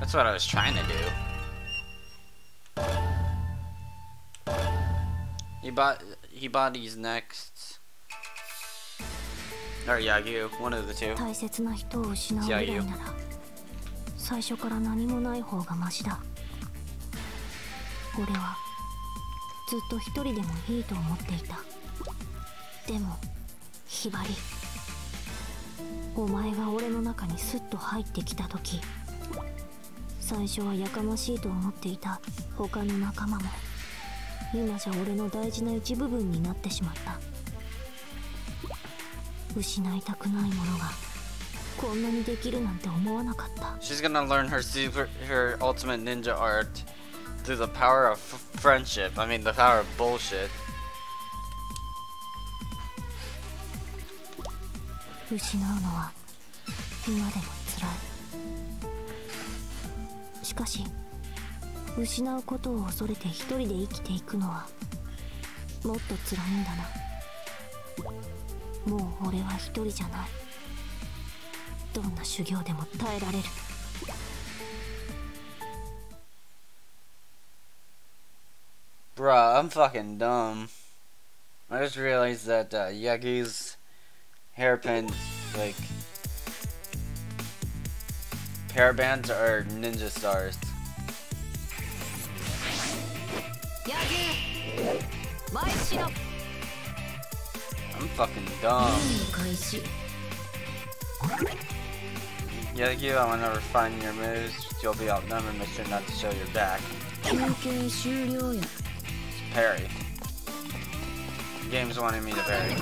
That's what I was trying to do. He bodies next. Or Yagyu, one of the two. 大切な人を失うぐらいなら最初から何もない方がマシだ。俺はずっと一人でもいいと思っていた。でもひばり、お前が俺の中にスッと入ってきた時、最初はやかましいと思っていた他の仲間も今じゃ俺の大事な一部分になってしまった。失いたくないものがこんなにできるなんて思わなかった。 She's gonna learn her ultimate ninja art through the power of friendship. I mean the power of bullshit. 失うのは今でも辛い。しかし失うことを恐れて一人で生きていくのはもっと辛いんだな。もう俺は一人じゃない。どんな修行でも耐えられる。 Bruh, I'm fucking dumb. I just realized that Yagi's hairpin, like, hairbands are ninja stars. I'm fucking dumb. Yagyu, I want to refine your moves. You'll be outnumbered, make sure not to show your back. Parry. The game's wanting me to parry.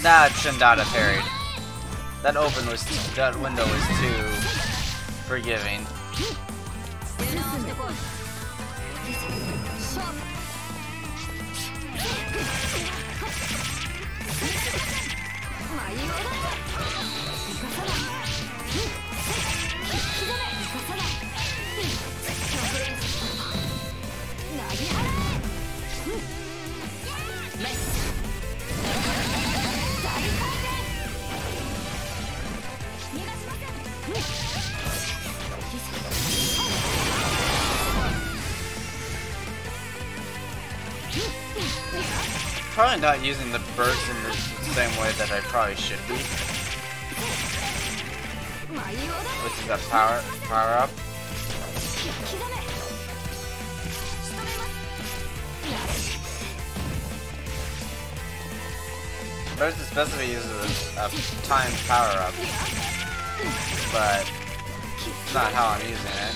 That shouldn't have parried. That window was too forgiving. Probably not using the burst in the same way that I probably should be. Which is that power up. Burst is supposed to be used as a timed power up, but it's not how I'm using it.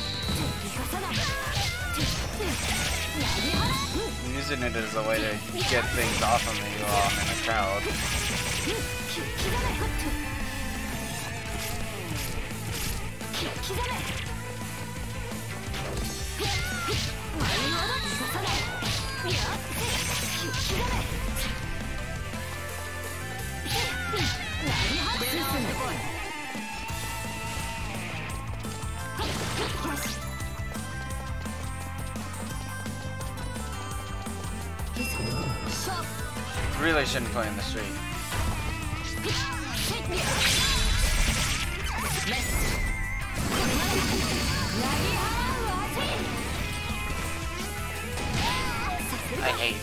I'm using it as a way to get things off of me while I'm in a crowd. Really shouldn't play in the street. I hate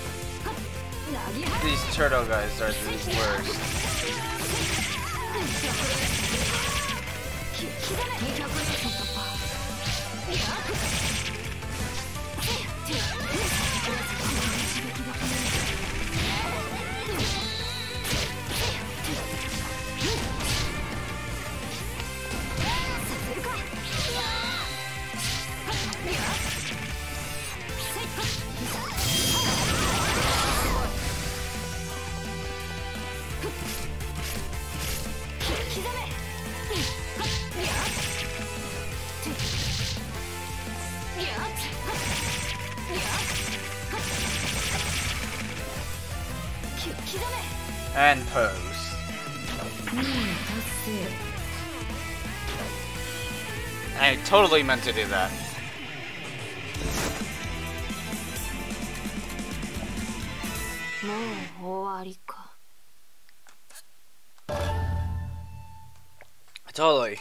these turtle guys are the worst. And pose. I totally meant to do that. Totally.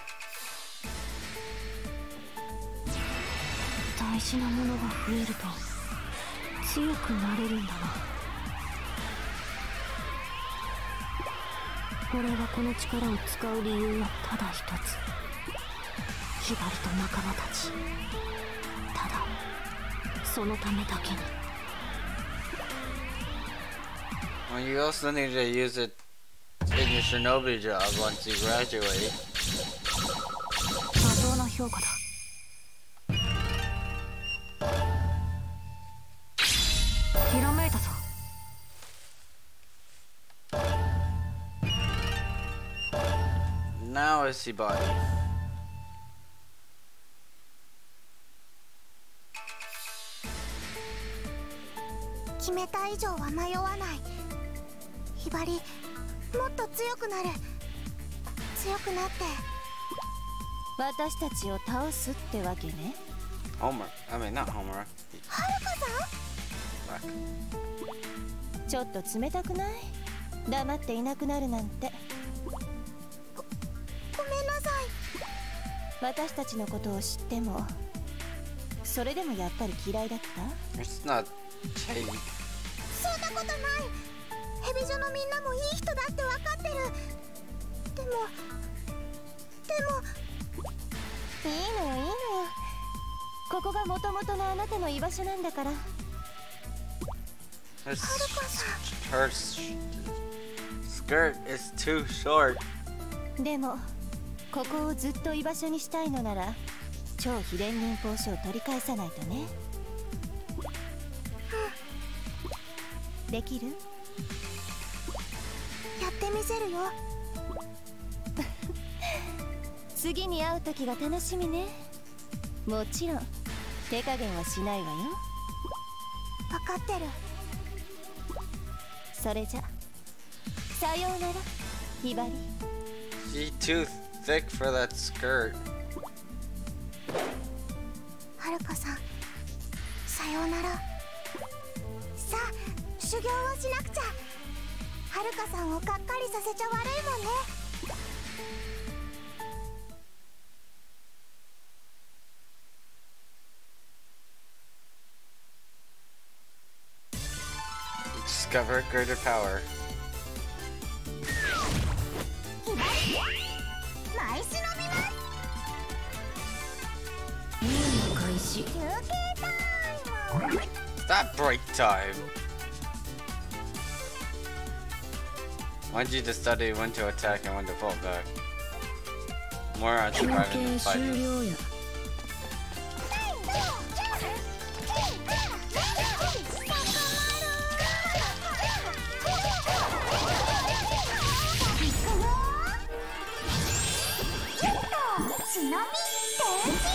大事なものが増えると強くなれるんだな。俺はこの力を使う理由はただ一つ。ひばりと仲間たち。ただそのためだけに。Well, you also need to use it in your shinobi job once you graduate. 妥当な評価だ。ひらめいたぞ。Now I see body. 決めた以上は迷わない。ひばり、もっと強くなる。強くなって私たちを倒すってわけね。Homer. I mean, not Homer. はるかさん? ちょっと冷たくない？黙っていなくなるなんて。ごめんなさい。私たちのことを知っても、それでもやっぱり嫌いだった？ It's not Jade. そんなことない。ヘビ女のみんなもいい人だって分かってる。でもいいのよいいのよ。ここがもともとのあなたの居場所なんだから。Her skirt is too short. でもここをずっと居場所にしたいのなら超秘伝忍法書を取り返さないとね。できる？やってみせるよ。次に会う時が楽しみね。もちろん手加減はしないわよ。分かってる。それじゃさようならひばり。 She's too thick for that skirt. はるかさん、さようなら。さあ修行をしなくちゃ。はるかさんをがっかりさせちゃ悪いもんね。Discover greater power. ナイス伸びます。開始。休憩タイム。 Stop break time. Want you to study when to attack and when to fall back. More on surviving and fighting. 忍び天気。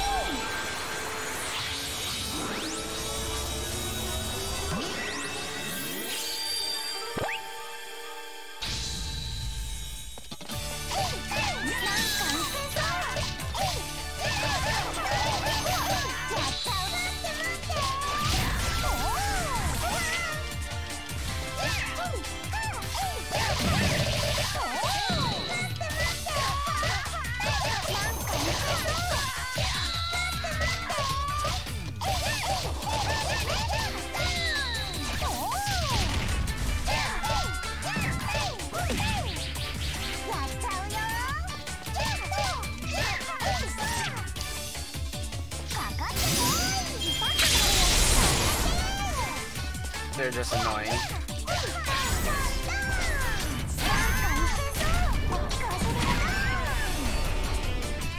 They're just annoying.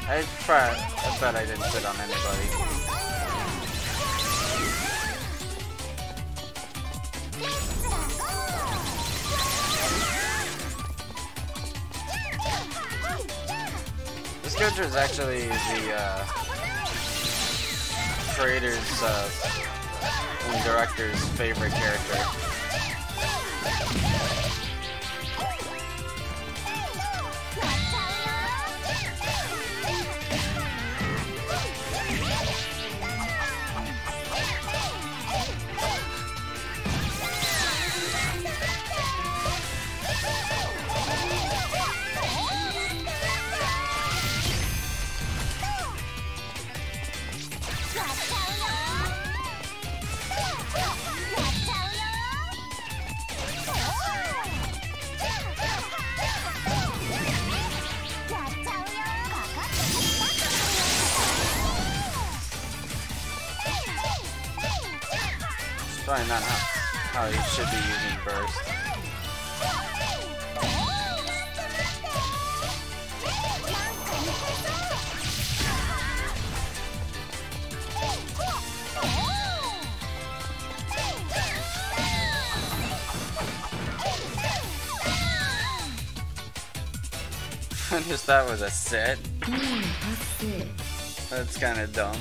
I bet I didn't sit on anybody. This character is actually the creator's and director's favorite character. Probably not how you should be using burst. I just thought it was a set. That's kind of dumb.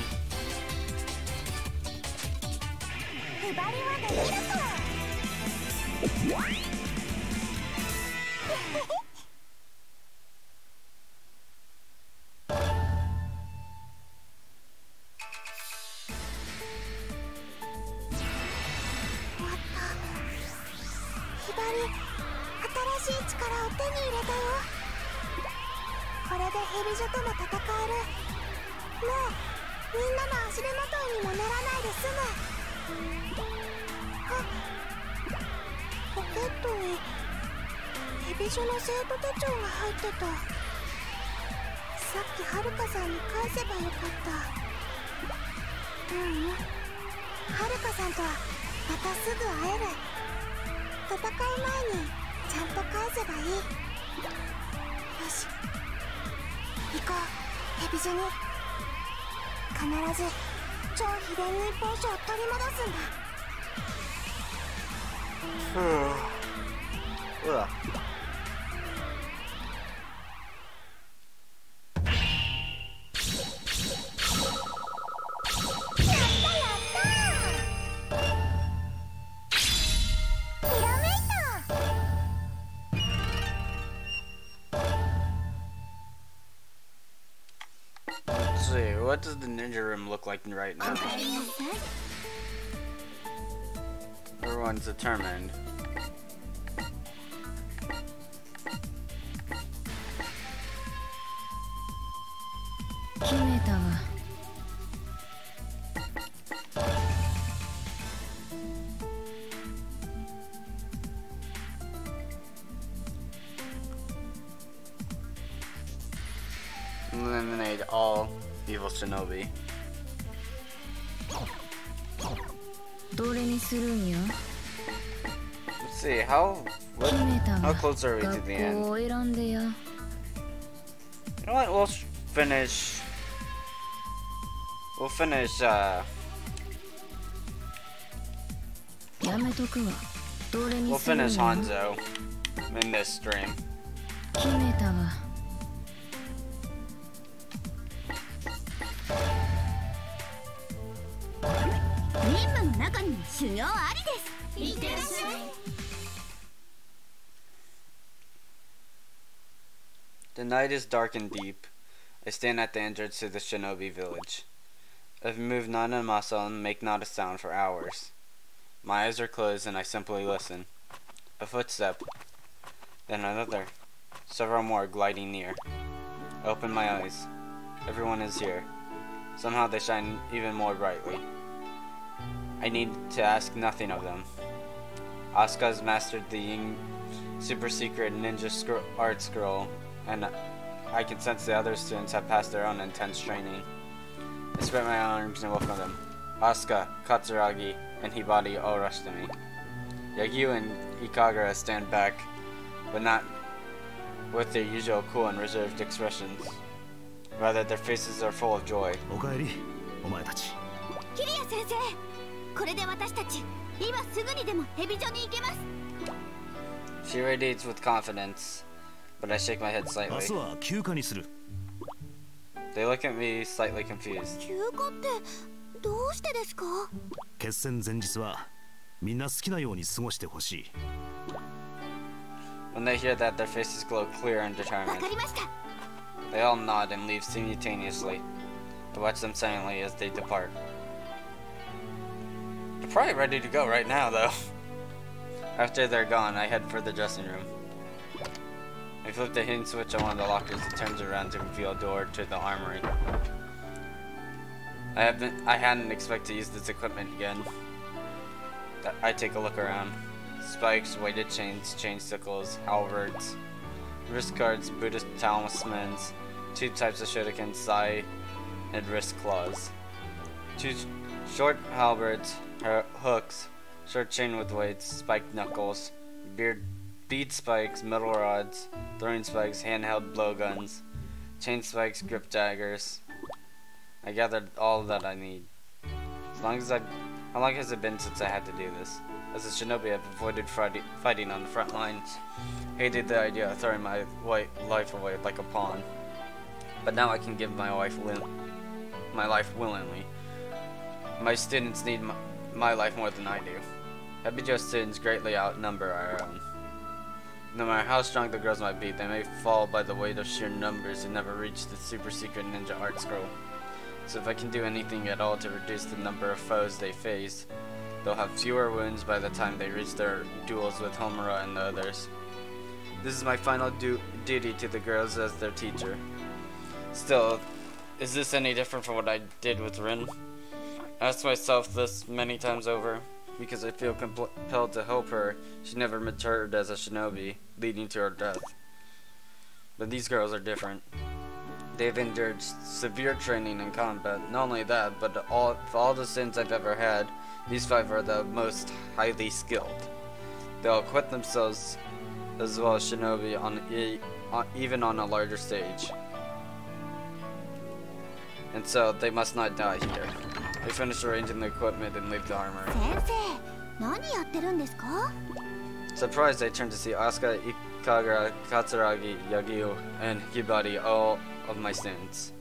What does the ninja room look like right now? Everyone's determined. Eliminate all evil shinobi. Let's see, how close are we to the end? You know what, we'll finish Hanzo in this stream. The night is dark and deep. I stand at the entrance to the shinobi village. I've moved not a muscle and make not a sound for hours. My eyes are closed and I simply listen. A footstep, then another, several more gliding near. I open my eyes. Everyone is here. Somehow they shine even more brightly. I need to ask nothing of them. Asuka has mastered the super secret ninja art scroll, and I can sense the other students have passed their own intense training. I spread my arms and welcome them. Asuka, Katsuragi, and Hibari all rush to me. Yagyu and Ikagura stand back, but not with their usual cool and reserved expressions. Rather, their faces are full of joy. She radiates with confidence, but I shake my head slightly. They look at me slightly confused. When they hear that, their faces glow clear and determined. They all nod and leave simultaneously. I watch them silently as they depart. They're probably ready to go right now, though. After they're gone, I head for the dressing room. I flip the hidden switch on one of the lockers that turns around to reveal a door to the armory. I hadn't expected to use this equipment again. I take a look around. Spikes, weighted chains, chain sickles, halberds, wrist guards, Buddhist talismans, 2 types of shuriken, sai, and wrist claws. 2 short halberds, hooks, short chain with weights, spiked knuckles, bead spikes, metal rods, throwing spikes, handheld blowguns, chain spikes, grip daggers. I gathered all that I need. How long has it been since I had to do this? As a shinobi, I've avoided fighting on the front lines. Hated the idea of throwing my life away like a pawn. But now I can give my life willingly. My students need my life more than I do. Habijo students greatly outnumber our own. No matter how strong the girls might be, they may fall by the weight of sheer numbers and never reach the super secret ninja art scroll. So if I can do anything at all to reduce the number of foes they face, they'll have fewer wounds by the time they reach their duels with Homura and the others. This is my final duty to the girls as their teacher. Still, is this any different from what I did with Rin? I asked myself this many times over, because I feel compelled to help her. She never matured as a shinobi, leading to her death. But these girls are different. They've endured severe training in combat. Not only that, but for all the sins I've ever had, these 5 are the most highly skilled. They'll acquit themselves as well as shinobi even on a larger stage. And so they must not die here. I finish arranging the equipment and leave the armory. Surprised, I turn to see Asuka, Ikagura, Katsuragi, Yagyu, and Hibari, all of my students.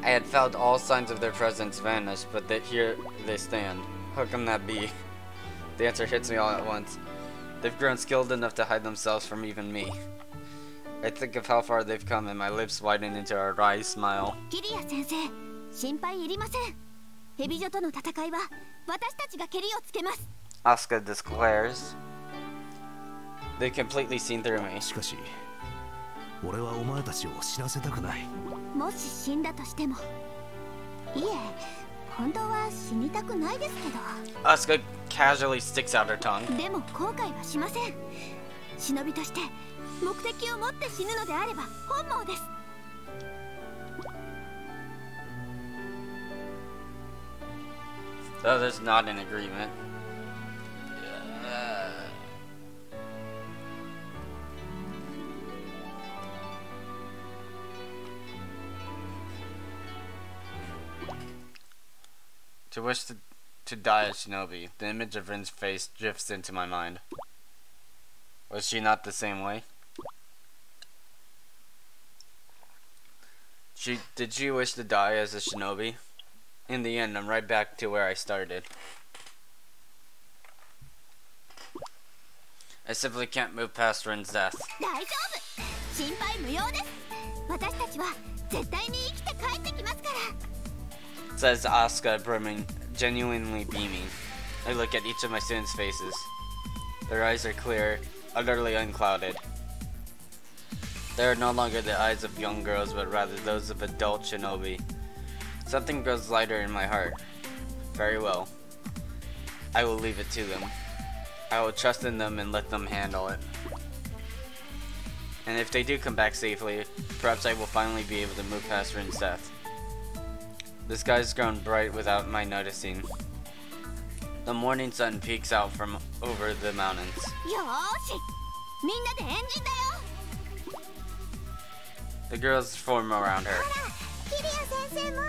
I had felt all signs of their presence vanish, but here they stand. How can that be? The answer hits me all at once. They've grown skilled enough to hide themselves from even me. I think of how far they've come and my lips widen into a wry smile. ヘビ女との戦いは私たちがケリをつけます。 Asuka declares. They've completely seen through me. しかし俺はお前たちを死なせたくない。もし死んだとしても、いえ、本当は死にたくないですけど。 Asuka casually sticks out her tongue. でも後悔はしません。忍びとして目的を持って死ぬのであれば本望です。 So there's not an agreement. To wish to die as Shinobi, the image of Rin's face drifts into my mind. Was she not the same way? Did she wish to die as a Shinobi? In the end, I'm right back to where I started. I simply can't move past Rin's death. 大丈夫。心配無用です。私たちは絶対に生きて帰ってきますから。 Says Asuka, genuinely beaming. I look at each of my students' faces. Their eyes are clear, utterly unclouded. They are no longer the eyes of young girls, but rather those of adult shinobi. Something grows lighter in my heart. Very well. I will leave it to them. I will trust in them and let them handle it. And if they do come back safely, perhaps I will finally be able to move past Rin's death. The sky's grown bright without my noticing. The morning sun peeks out from over the mountains. よーし、みんなでエンジンだよ。 The girls form around her. キリア先生も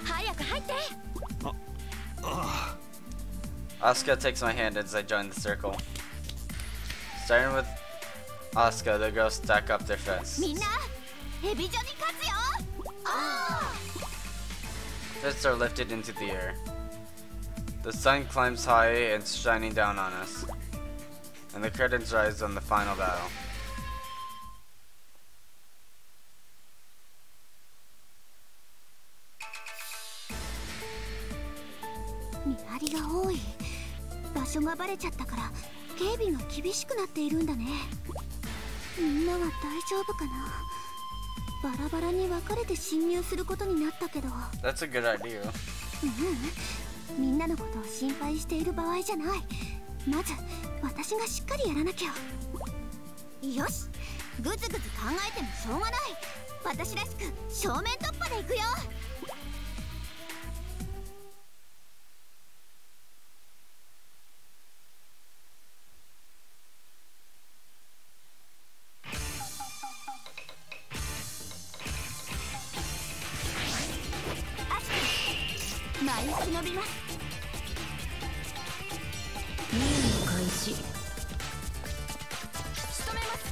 早く入って。Asuka takes my hand as I join the circle. Starting with Asuka, the girls stack up their fists. みんな、ヘビ女に勝つよ。Fists are lifted into the air. The sun climbs high and shining down on us, and the curtains rise on the final battle. 見張りが多い。場所がバレちゃったから警備が厳しくなっているんだね。みんなは大丈夫かな。バラバラに分かれて侵入することになったけど。 That's a good idea. みんなのことを心配している場合じゃない。まず私がしっかりやらなきゃ。よし、グズグズ考えてもしょうがない。私らしく正面突破でいくよ。舞い忍びます。任務開始。仕留めます。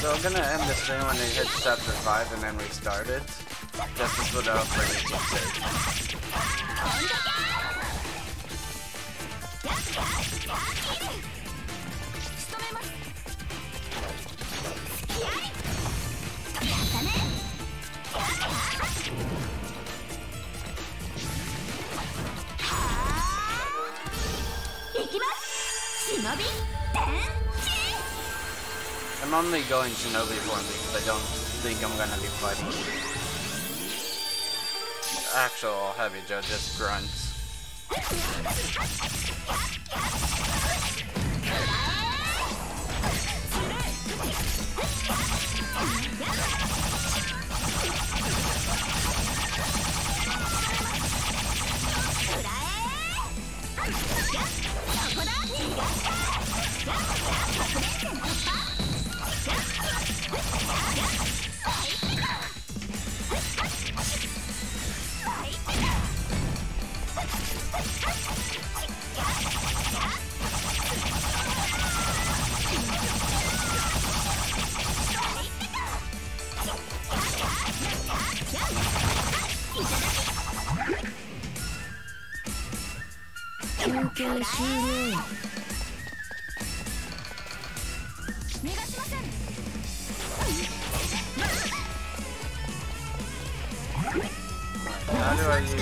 So I'm gonna end the stream when it hits chapter 5 and then restart it. Just to split it up for YouTube's sake. I'm only going Shinobi form because I don't think I'm gonna be fighting actual heavy Joe, just grunts. How do I use...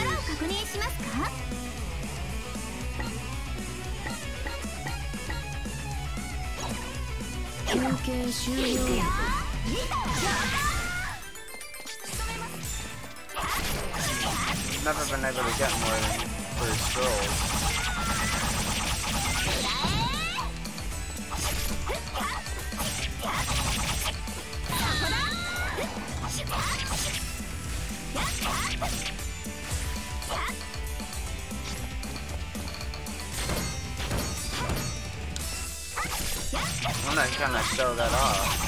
Never been able to get more than 3 scrolls. I'm not gonna show that off.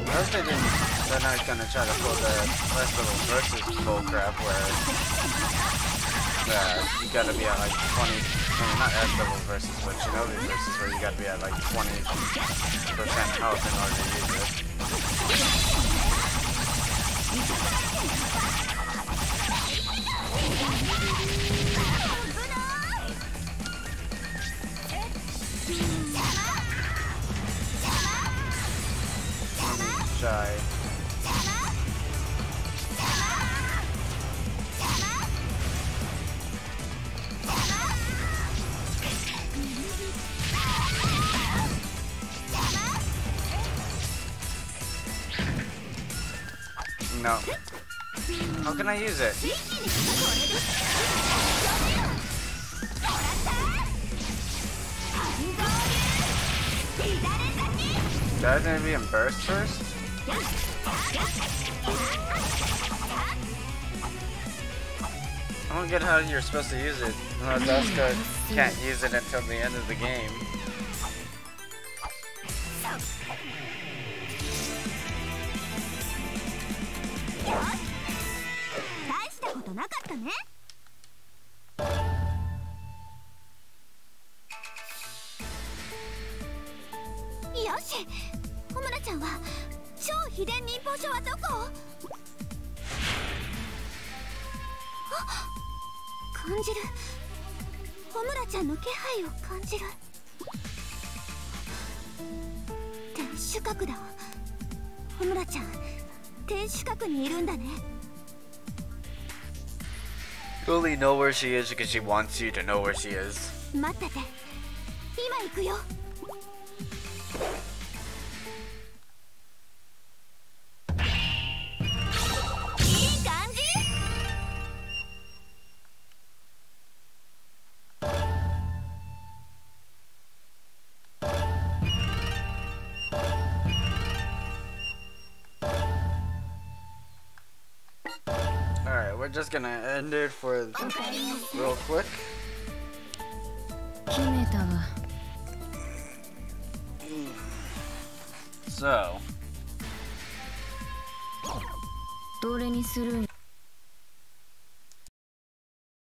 I hope they're not gonna try to pull the festival versus bullcrap where you gotta be at like 20, I mean not festival versus, but Shinobi versus where you gotta be at like 20% health in order to use it. Shy. No. How can I use it? Do I have to be in burst first? I don't get how you're supposed to use it. No, Duska can't use it until the end of the game. You only know where she is because she wants you to know where she is. We're just gonna end it for real quick. So.